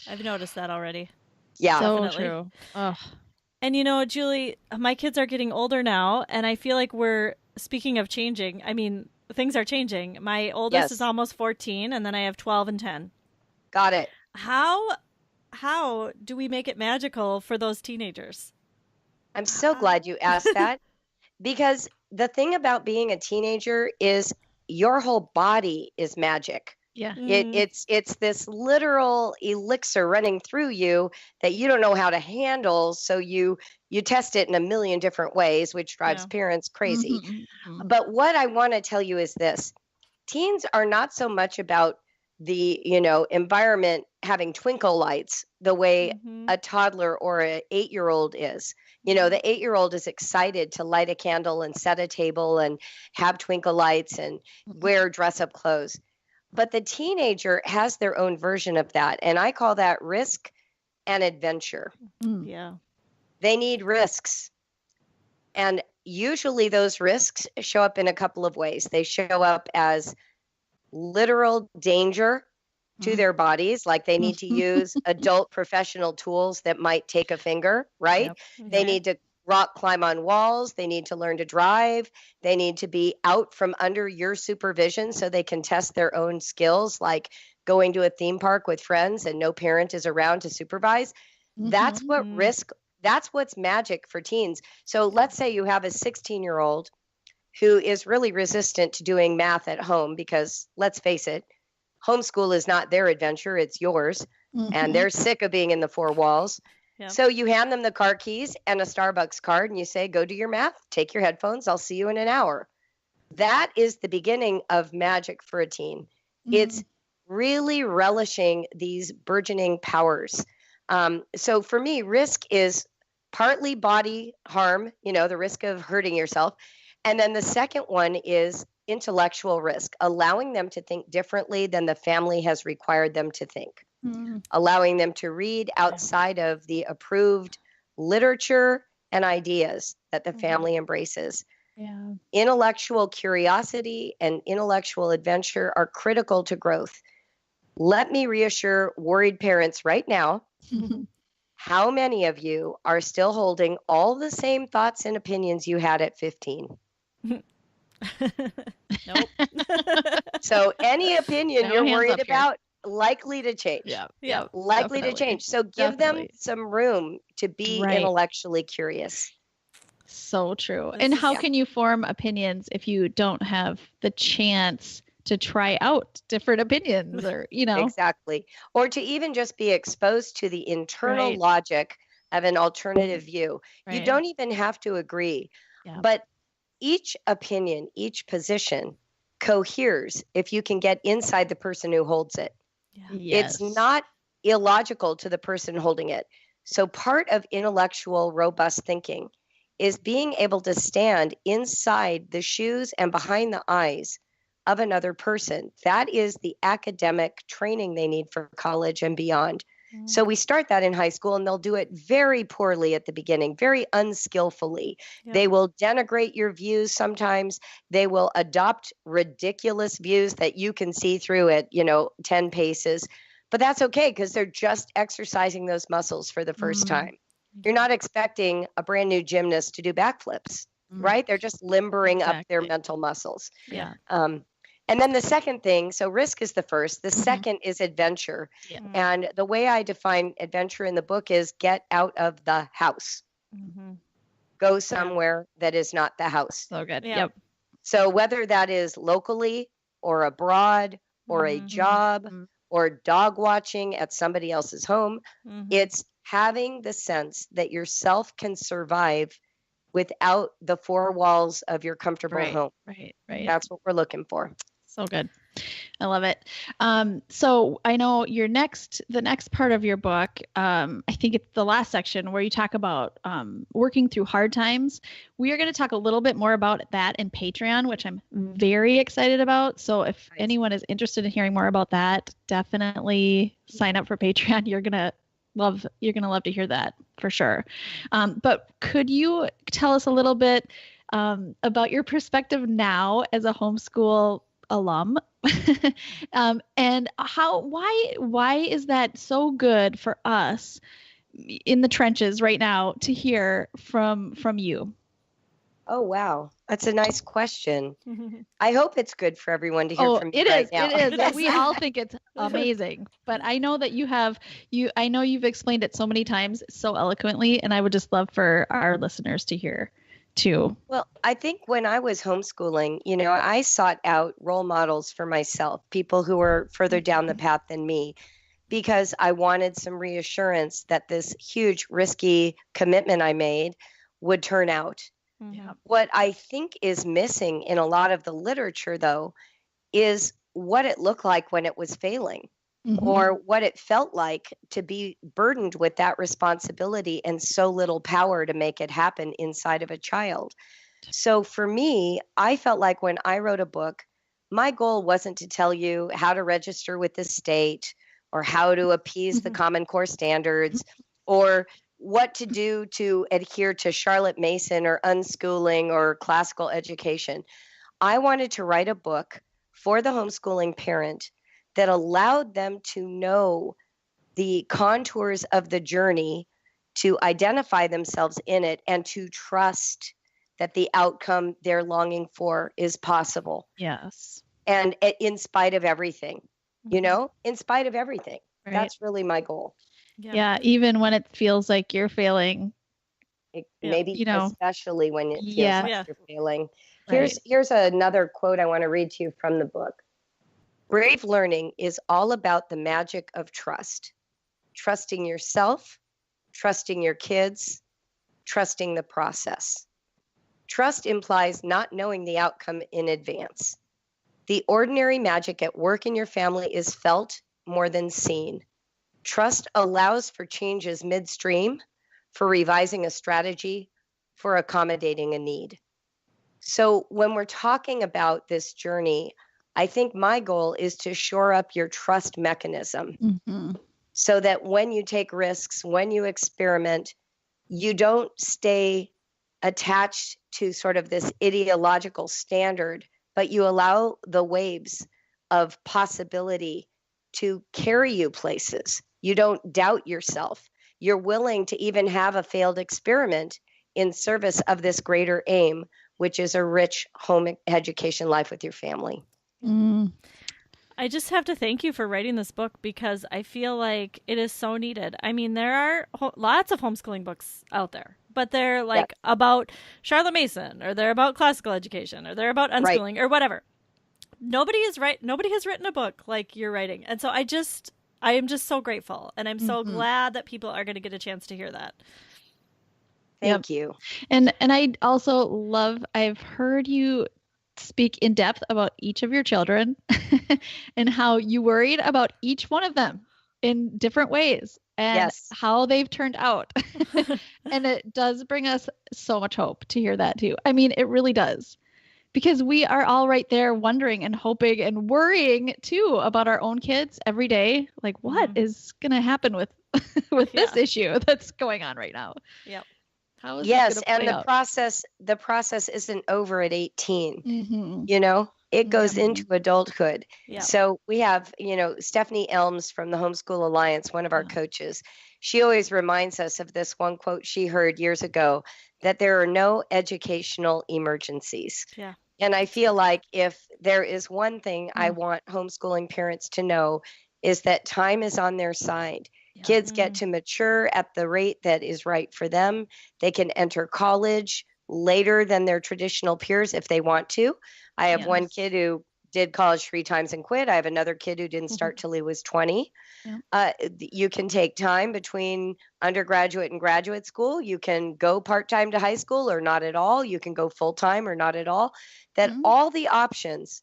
Speaker 2: I've noticed that already.
Speaker 3: Yeah.
Speaker 1: So
Speaker 2: Definitely.
Speaker 1: true. Oh.
Speaker 2: And Julie, my kids are getting older now, and I feel like speaking of changing, I mean, things are changing. My oldest is almost 14, and then I have 12 and 10.
Speaker 3: Got it.
Speaker 2: How do we make it magical for those teenagers?
Speaker 3: I'm so glad you asked that, because the thing about being a teenager is your whole body is magic.
Speaker 1: Yeah.
Speaker 3: It's this literal elixir running through you that you don't know how to handle. So you test it in a million different ways, which drives parents crazy. But what I want to tell you is this: teens are not so much about the, environment having twinkle lights the way a toddler or an 8-year-old is. The 8-year-old is excited to light a candle and set a table and have twinkle lights and wear dress-up clothes. But the teenager has their own version of that. And I call that risk, and adventure.
Speaker 1: Mm.
Speaker 2: Yeah.
Speaker 3: They need risks. And usually those risks show up in a couple of ways. They show up as literal danger to their bodies, like they need to use adult professional tools that might take a finger, right?
Speaker 1: Yep.
Speaker 3: They need to rock climb on walls. They need to learn to drive. They need to be out from under your supervision so they can test their own skills, like going to a theme park with friends and no parent is around to supervise. That's what risk, that's what's magic for teens. So let's say you have a 16-year-old who is really resistant to doing math at home because, let's face it, homeschool is not their adventure, it's yours. And they're sick of being in the four walls.
Speaker 2: Yep.
Speaker 3: So you hand them the car keys and a Starbucks card and you say, go do your math, take your headphones, I'll see you in an hour. That is the beginning of magic for a teen. It's really relishing these burgeoning powers. So for me, risk is partly body harm, the risk of hurting yourself. And then the second one is intellectual risk, allowing them to think differently than the family has required them to think, allowing them to read outside of the approved literature and ideas that the family embraces.
Speaker 1: Yeah.
Speaker 3: Intellectual curiosity and intellectual adventure are critical to growth. Let me reassure worried parents right now. How many of you are still holding all the same thoughts and opinions you had at 15?
Speaker 2: Nope.
Speaker 3: So any opinion
Speaker 1: No
Speaker 3: you're
Speaker 1: hands
Speaker 3: worried
Speaker 1: up here.
Speaker 3: about, likely to change.
Speaker 2: Yeah.
Speaker 3: Likely to
Speaker 1: Definitely.
Speaker 3: change. So give them
Speaker 1: Definitely.
Speaker 3: some room to be
Speaker 1: Right.
Speaker 3: intellectually curious.
Speaker 1: So true.
Speaker 2: This
Speaker 1: And
Speaker 2: is-
Speaker 1: how
Speaker 3: yeah.
Speaker 1: can you form opinions if you don't have the chance to try out different opinions or,
Speaker 3: Exactly. Or to even just be exposed to the internal
Speaker 1: Right.
Speaker 3: logic of an alternative view. You
Speaker 1: Right.
Speaker 3: don't even have to agree.
Speaker 1: Yeah.
Speaker 3: But each opinion, each position coheres if you can get inside the person who holds it.
Speaker 1: Yes.
Speaker 3: It's not illogical to the person holding it. So part of intellectual, robust thinking is being able to stand inside the shoes and behind the eyes of another person. That is the academic training they need for college and beyond. So we start that in high school and they'll do it very poorly at the beginning, very unskillfully.
Speaker 2: Yep.
Speaker 3: They will denigrate your views sometimes. They will adopt ridiculous views that you can see through at, 10 paces. But that's okay because they're just exercising those muscles for the first time. You're not expecting a brand new gymnast to do backflips, right? They're just limbering up their
Speaker 1: Exactly.
Speaker 3: mental muscles.
Speaker 1: Yeah.
Speaker 3: And then the second thing, so risk is the first. The second is adventure.
Speaker 1: Yeah.
Speaker 3: And the way I define adventure in the book is get out of the house. Go somewhere that is not the house.
Speaker 1: So good.
Speaker 2: Yeah.
Speaker 1: Yep.
Speaker 3: So whether that is locally or abroad or a job or dog watching at somebody else's home, it's having the sense that yourself can survive without the four walls of your comfortable home.
Speaker 1: Right.
Speaker 3: That's what we're looking for.
Speaker 1: So good. I love it. So I know the next part of your book, I think it's the last section where you talk about working through hard times. We are going to talk a little bit more about that in Patreon, which I'm very excited about. So if anyone is interested in hearing more about that, definitely sign up for Patreon. You're going to love to hear that for sure. But could you tell us a little bit about your perspective now as a homeschool alum and why is that so good for us in the trenches right now to hear from you?
Speaker 3: Oh, wow. That's a nice question. I hope it's good for everyone to hear from you right now.
Speaker 1: It is. We all think it's amazing, but I know that I know you've explained it so many times so eloquently, and I would just love for our listeners to hear too.
Speaker 3: Well, I think when I was homeschooling, I sought out role models for myself, people who were further down the path than me, because I wanted some reassurance that this huge, risky commitment I made would turn out. What I think is missing in a lot of the literature, though, is what it looked like when it was failing. Or what it felt like to be burdened with that responsibility and so little power to make it happen inside of a child. So for me, I felt like when I wrote a book, my goal wasn't to tell you how to register with the state or how to appease the Common Core standards, or what to do to adhere to Charlotte Mason or unschooling or classical education. I wanted to write a book for the homeschooling parent that allowed them to know the contours of the journey, to identify themselves in it, and to trust that the outcome they're longing for is possible.
Speaker 1: Yes.
Speaker 3: And in spite of everything, in spite of everything.
Speaker 1: Right.
Speaker 3: That's really my goal.
Speaker 1: Yeah. Even when it feels like you're failing.
Speaker 3: Maybe especially when it feels like you're failing.
Speaker 1: Right.
Speaker 3: Here's another quote I want to read to you from the book. Brave learning is all about the magic of trust. Trusting yourself, trusting your kids, trusting the process. Trust implies not knowing the outcome in advance. The ordinary magic at work in your family is felt more than seen. Trust allows for changes midstream, for revising a strategy, for accommodating a need. So when we're talking about this journey, I think my goal is to shore up your trust mechanism so that when you take risks, when you experiment, you don't stay attached to sort of this ideological standard, but you allow the waves of possibility to carry you places. You don't doubt yourself. You're willing to even have a failed experiment in service of this greater aim, which is a rich home education life with your family.
Speaker 2: I just have to thank you for writing this book because I feel like it is so needed. I mean, there are lots of homeschooling books out there, but they're like about Charlotte Mason, or they're about classical education, or they're about unschooling or whatever. Nobody has written a book like you're writing. And so I am just so grateful, and I'm so glad that people are going to get a chance to hear that.
Speaker 3: Thank you.
Speaker 1: And I also I've heard you speak in depth about each of your children and how you worried about each one of them in different ways and how they've turned out. And it does bring us so much hope to hear that too. I mean, it really does, because we are all right there wondering and hoping and worrying too about our own kids every day. Like, what is going to happen with this issue that's going on right now?
Speaker 2: Yep.
Speaker 1: How is
Speaker 3: yes, and the process isn't over at 18. It goes into adulthood.
Speaker 2: Yep.
Speaker 3: So we have, Stephanie Elms from the Homeschool Alliance, one of our coaches. She always reminds us of this one quote she heard years ago, that there are no educational emergencies.
Speaker 2: Yeah.
Speaker 3: And I feel like if there is one thing I want homeschooling parents to know, is that time is on their side. Kids get to mature at the rate that is right for them. They can enter college later than their traditional peers if they want to. I have one kid who did college 3 times and quit. I have another kid who didn't start till he was 20. Yeah. You can take time between undergraduate and graduate school. You can go part-time to high school or not at all. You can go full-time or not at all. That all the options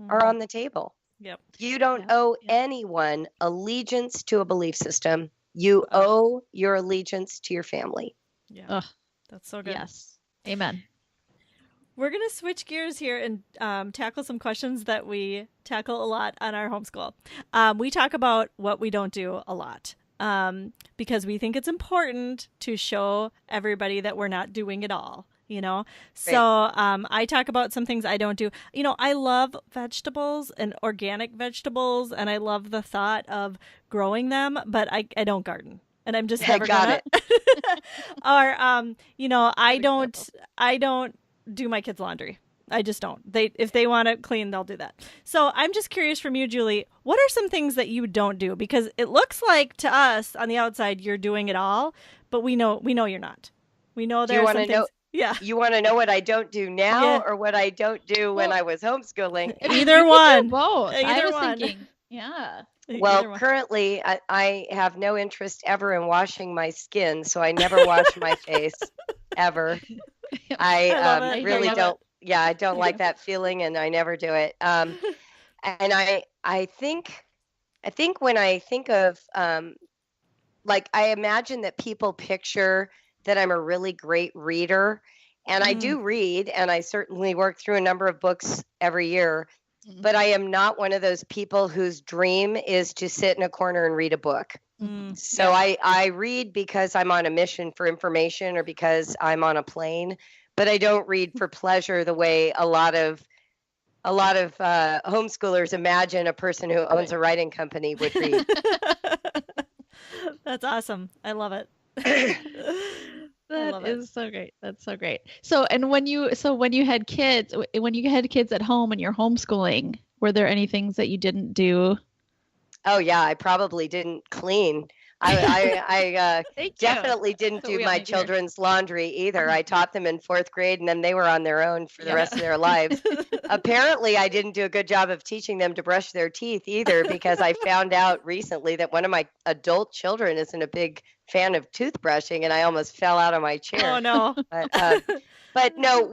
Speaker 3: are on the table.
Speaker 2: Yep.
Speaker 3: You don't owe anyone allegiance to a belief system. You owe your allegiance to your family.
Speaker 2: Yeah. That's so good.
Speaker 1: Yes. Amen.
Speaker 2: We're going to switch gears here and tackle some questions that we tackle a lot on our homeschool. We talk about what we don't do a lot because we think it's important to show everybody that we're not doing it all. So I talk about some things I don't do. I love vegetables and organic vegetables, and I love the thought of growing them, but I don't garden, and I'm just never gonna. Or I don't do my kids' laundry. I just don't. If they want it clean, they'll do that. So I'm just curious from you, Julie, what are some things that you don't do? Because it looks like to us on the outside you're doing it all, but we know you're not. We know there are some things. Yeah.
Speaker 3: You want to know what I don't do now or what I don't do when I was homeschooling?
Speaker 2: Either one.
Speaker 1: Both.
Speaker 2: Either one.
Speaker 1: Thinking, yeah.
Speaker 3: Well, currently I have no interest ever in washing my skin, so I never wash my face ever. I really don't. Yeah, I don't like that feeling, and I never do it. And I think when I think of I imagine that people picture that I'm a really great reader, and I do read, and I certainly work through a number of books every year. but I am not one of those people whose dream is to sit in a corner and read a book. So I read because I'm on a mission for information or because I'm on a plane, but I don't read for pleasure the way a lot of homeschoolers imagine a person who owns a writing company would read.
Speaker 2: That's awesome. I love it.
Speaker 1: That is so great. That's so great. So, and when you had kids at home and you're homeschooling, were there any things that you didn't do?
Speaker 3: Oh yeah, I probably didn't clean. I definitely didn't do my children's laundry either. I taught them in 4th grade and then they were on their own for the rest of their lives. Apparently, I didn't do a good job of teaching them to brush their teeth either, because I found out recently that one of my adult children isn't a big fan of toothbrushing and I almost fell out of my chair.
Speaker 2: Oh no.
Speaker 3: But no,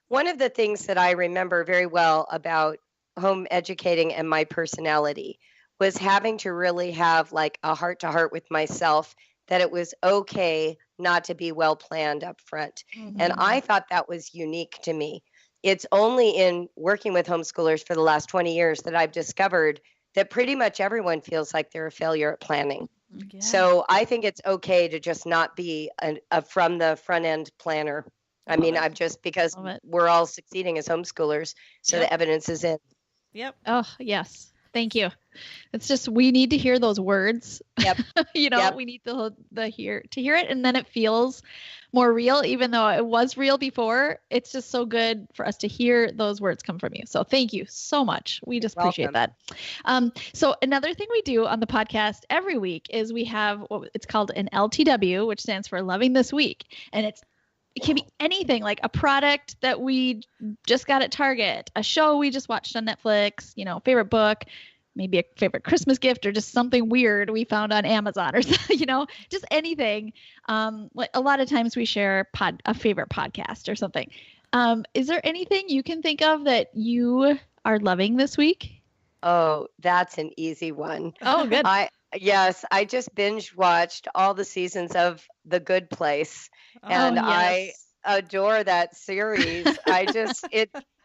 Speaker 3: one of the things that I remember very well about home educating and my personality was having to really have like a heart-to-heart with myself that it was okay not to be well planned up front. And I thought that was unique to me. It's only in working with homeschoolers for the last 20 years that I've discovered that pretty much everyone feels like they're a failure at planning. Yeah. So I think it's okay to just not be a from the front end planner. I mean, I've just, because we're all succeeding as homeschoolers, so the evidence is in.
Speaker 2: Yep.
Speaker 1: Oh, yes. Thank you. It's just, we need to hear those words.
Speaker 3: Yep.
Speaker 1: We need to hear it, and then it feels more real, even though it was real before. It's just so good for us to hear those words come from you. So thank you so much. We just appreciate that. So another thing we do on the podcast every week is we have it's called an LTW, which stands for Loving This Week. And it can be anything, like a product that we just got at Target, a show we just watched on Netflix, favorite book, maybe a favorite Christmas gift, or just something weird we found on Amazon, or just anything. Like a lot of times we share a favorite podcast or something. Is there anything you can think of that you are loving this week?
Speaker 3: Oh, that's an easy one.
Speaker 1: Oh, good.
Speaker 3: Yes, I just binge watched all the seasons of The Good Place, and I adore that series.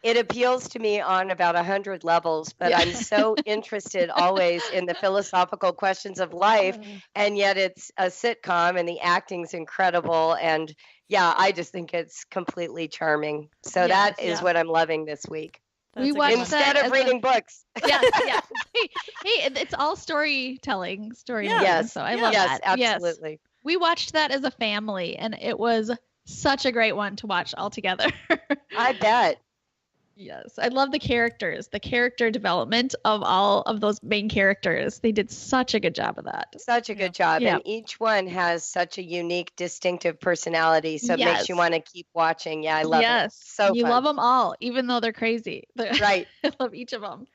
Speaker 3: It appeals to me on about 100 levels, but I'm so interested always in the philosophical questions of life, and yet it's a sitcom and the acting's incredible, and I just think it's completely charming. So that is what I'm loving this week.
Speaker 1: We watched
Speaker 3: instead of reading books.
Speaker 1: Yes. Hey, it's all storytelling.
Speaker 3: Yes.
Speaker 1: So I love that.
Speaker 3: Absolutely.
Speaker 1: Yes. We watched that as a family, and it was such a great one to watch all together.
Speaker 3: I bet.
Speaker 1: Yes. I love the character development of all of those main characters. They did such a good job of that.
Speaker 3: Such a good job. Yeah. And each one has such a unique, distinctive personality. So it makes you want to keep watching. Yeah, I love it. So
Speaker 1: you
Speaker 3: fun.
Speaker 1: love them all, even though they're crazy.
Speaker 3: Right.
Speaker 1: I love each of them.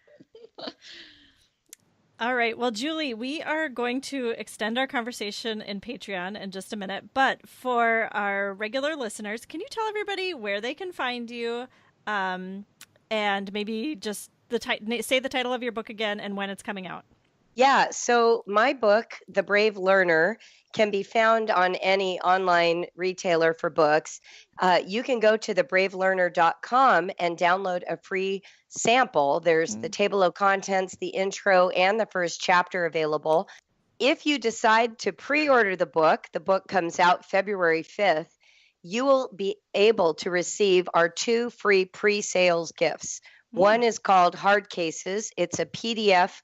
Speaker 2: All right. Well, Julie, we are going to extend our conversation in Patreon in just a minute. But for our regular listeners, can you tell everybody where they can find you? And maybe just say the title of your book again and when it's coming out.
Speaker 3: Yeah. So my book, The Brave Learner, can be found on any online retailer for books. You can go to theBraveLearner.com and download a free sample. There's the table of contents, the intro, and the first chapter available. If you decide to pre-order the book comes out February 5th. You will be able to receive our 2 free pre-sales gifts. One is called Hard Cases. It's a PDF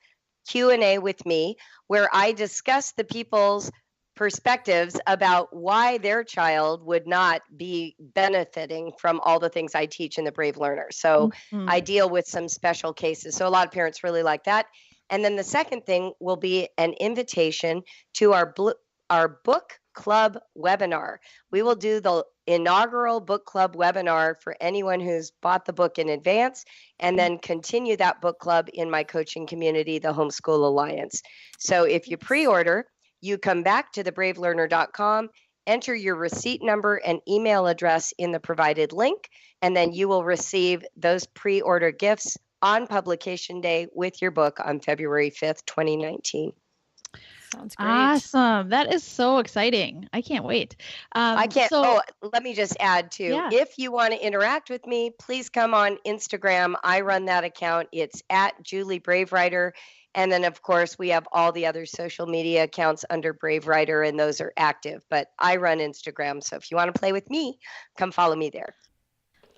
Speaker 3: Q&A with me where I discuss the people's perspectives about why their child would not be benefiting from all the things I teach in The Brave Learner. So I deal with some special cases. So a lot of parents really like that. And then the second thing will be an invitation to our book club webinar. We will do the inaugural book club webinar for anyone who's bought the book in advance, and then continue that book club in my coaching community, the Homeschool Alliance. So if you pre-order, you come back to theBraveLearner.com, enter your receipt number and email address in the provided link, and then you will receive those pre-order gifts on publication day with your book on February 5th, 2019.
Speaker 2: Sounds great.
Speaker 1: Awesome. That is so exciting. I can't wait.
Speaker 3: I can't. Let me just add too.
Speaker 1: Yeah.
Speaker 3: If you want to interact with me, please come on Instagram. I run that account. It's at Julie Brave Writer. And then, of course, we have all the other social media accounts under Brave Writer, and those are active. But I run Instagram. So if you want to play with me, come follow me there.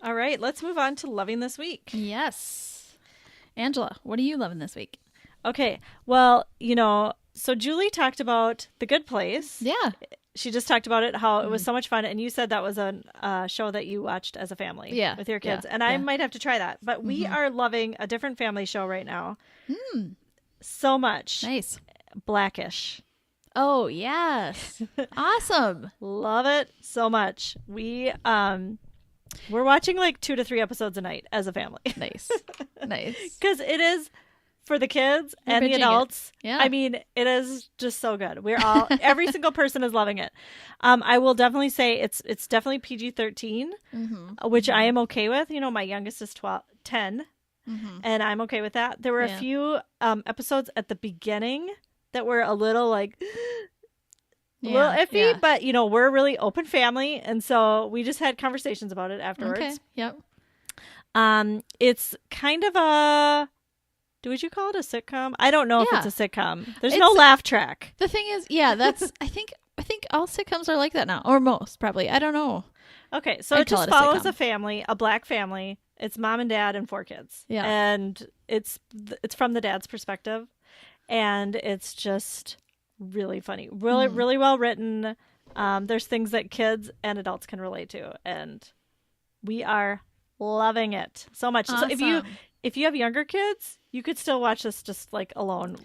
Speaker 2: All right. Let's move on to loving this week.
Speaker 1: Yes. Angela, what are you loving this week?
Speaker 2: Okay. Well, so Julie talked about The Good Place.
Speaker 1: Yeah.
Speaker 2: She just talked about it, how it was so much fun. And you said that was a show that you watched as a family with your kids. And I might have to try that. But we are loving a different family show right now. So much.
Speaker 1: Nice.
Speaker 2: Blackish.
Speaker 1: Oh, yes. Awesome.
Speaker 2: Love it so much. We're watching like 2 to 3 episodes a night as a family.
Speaker 1: Nice. Nice.
Speaker 2: Because it is for the kids and the
Speaker 1: binging
Speaker 2: adults.
Speaker 1: it. Yeah.
Speaker 2: I mean, it is just so good. Every single person is loving it. I will definitely say it's definitely PG-13, which I am okay with. My youngest is 10, and I'm okay with that. There were a few episodes at the beginning that were a little like a little iffy, but we're a really open family, and so we just had conversations about it afterwards.
Speaker 1: Okay. Yep.
Speaker 2: It's kind of a, would you call it a sitcom? I don't know if it's a sitcom. There's no laugh track.
Speaker 1: The thing is, that's I think all sitcoms are like that now, or most probably. I don't know.
Speaker 2: Okay, so it just follows a family, a Black family. It's mom and dad and 4 kids. Yeah, and it's from the dad's perspective, and it's just really funny, really well written. There's things that kids and adults can relate to, and we are loving it so much.
Speaker 1: Awesome.
Speaker 2: So if you have younger kids, you could still watch this just like alone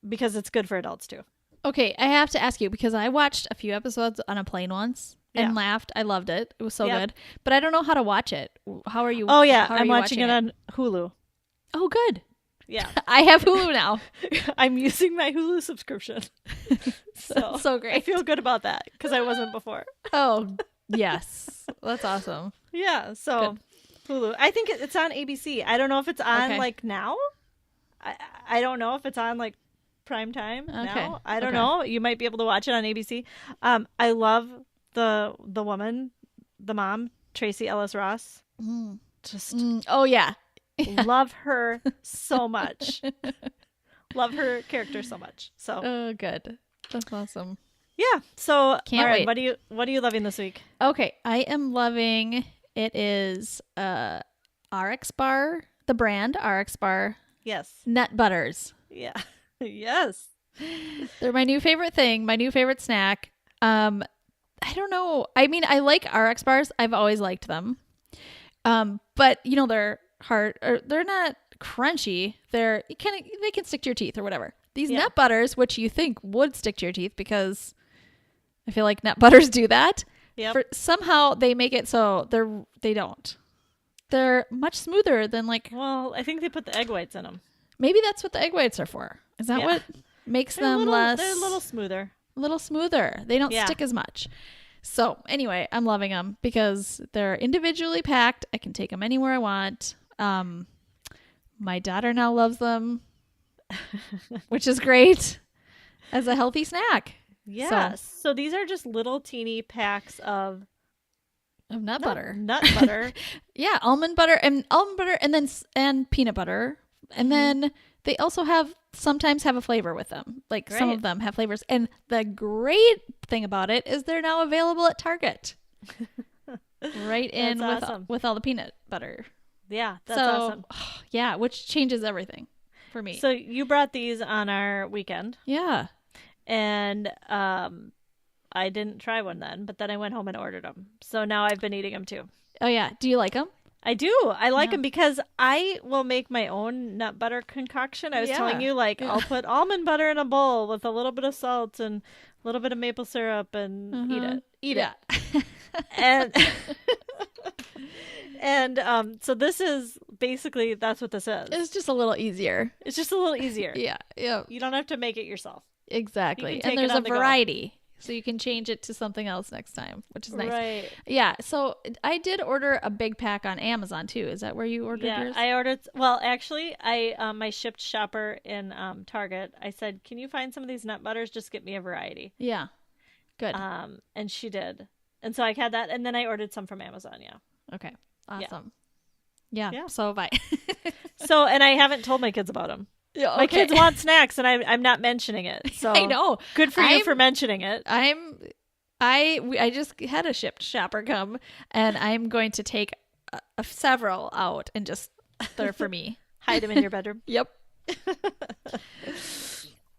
Speaker 2: because it's good for adults too.
Speaker 1: Okay, I have to ask you, because I watched a few episodes on a plane once and laughed. I loved it. It was so good. But I don't know how to watch it. How are you?
Speaker 2: Oh yeah, I'm watching it on Hulu.
Speaker 1: Oh, good.
Speaker 2: Yeah.
Speaker 1: I have Hulu now.
Speaker 2: I'm using my Hulu subscription.
Speaker 1: So great.
Speaker 2: I feel good about that because I wasn't before.
Speaker 1: Oh, yes. That's awesome.
Speaker 2: Yeah. So good. Hulu. I think it's on ABC. I don't know if it's on like now. I don't know if it's on like prime time now. I don't know. You might be able to watch it on ABC. I love the woman, the mom, Tracy Ellis Ross.
Speaker 1: Oh yeah.
Speaker 2: Love her so much. Love her character so much. So
Speaker 1: oh, good. That's awesome.
Speaker 2: Yeah. So
Speaker 1: Can't
Speaker 2: wait. What are you loving this week?
Speaker 1: Okay, I am loving. It is RxBar, the brand RxBar.
Speaker 2: Yes.
Speaker 1: Nut butters.
Speaker 2: Yeah. Yes.
Speaker 1: They're my new favorite thing. My new favorite snack. I don't know. I mean, I like RX bars. I've always liked them. But they're hard, or they're not crunchy. They can stick to your teeth or whatever. These nut butters, which you think would stick to your teeth because I feel like nut butters do that.
Speaker 2: Yeah.
Speaker 1: Somehow they make it so they don't. They're much smoother than like.
Speaker 2: Well, I think they put the egg whites in them.
Speaker 1: Maybe that's what the egg whites are for. Is that what makes them less?
Speaker 2: They're a little smoother.
Speaker 1: A little smoother. They don't stick as much. So anyway, I'm loving them because they're individually packed. I can take them anywhere I want. My daughter now loves them, which is great as a healthy snack.
Speaker 2: Yes. So these are just little teeny packs of
Speaker 1: nut butter.
Speaker 2: Nut butter.
Speaker 1: Yeah, almond butter and peanut butter. And then they also sometimes have a flavor with them. Like some of them have flavors. And the great thing about it is they're now available at Target. Right in with all the peanut butter.
Speaker 2: Yeah, that's awesome.
Speaker 1: Yeah, which changes everything for me.
Speaker 2: So you brought these on our weekend.
Speaker 1: Yeah.
Speaker 2: And I didn't try one then, but then I went home and ordered them. So now I've been eating them too.
Speaker 1: Oh yeah. Do you like them?
Speaker 2: I do. I like them because I will make my own nut butter concoction. I was telling you, I'll put almond butter in a bowl with a little bit of salt and a little bit of maple syrup and eat it. And so this is basically, that's what this is.
Speaker 1: It's just a little easier.
Speaker 2: It's just a little easier.
Speaker 1: Yeah.
Speaker 2: You don't have to make it yourself.
Speaker 1: Exactly. And there's a variety. So you can change it to something else next time, which is nice.
Speaker 2: Right.
Speaker 1: Yeah. So I did order a big pack on Amazon too. Is that where you ordered yours?
Speaker 2: I ordered. Well, actually, my shipped shopper in Target. I said, "Can you find some of these nut butters? Just get me a variety."
Speaker 1: Yeah. Good.
Speaker 2: And she did. And so I had that, and then I ordered some from Amazon. Yeah.
Speaker 1: Okay. Awesome. Yeah. So have I.
Speaker 2: So, and I haven't told my kids about them.
Speaker 1: Yeah, okay.
Speaker 2: My kids want snacks, and I'm not mentioning it. So
Speaker 1: I know.
Speaker 2: Good for you for mentioning it.
Speaker 1: I just had a shipped shopper come, and I'm going to take several out and just they're for me.
Speaker 2: Hide them in your bedroom.
Speaker 1: Yep.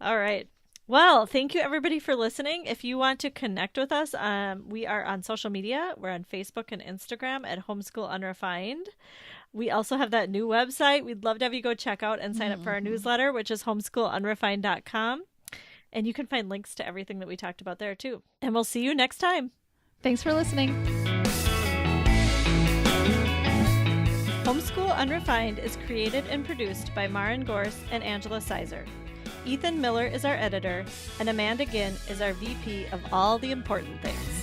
Speaker 2: All right. Well, thank you everybody for listening. If you want to connect with us, we are on social media. We're on Facebook and Instagram at Homeschool Unrefined. We also have that new website we'd love to have you go check out and sign up for our newsletter, which is homeschoolunrefined.com. And you can find links to everything that we talked about there too. And we'll see you next time.
Speaker 1: Thanks for listening.
Speaker 2: Homeschool Unrefined is created and produced by Maren Gorse and Angela Sizer. Ethan Miller is our editor, and Amanda Ginn is our VP of all the important things.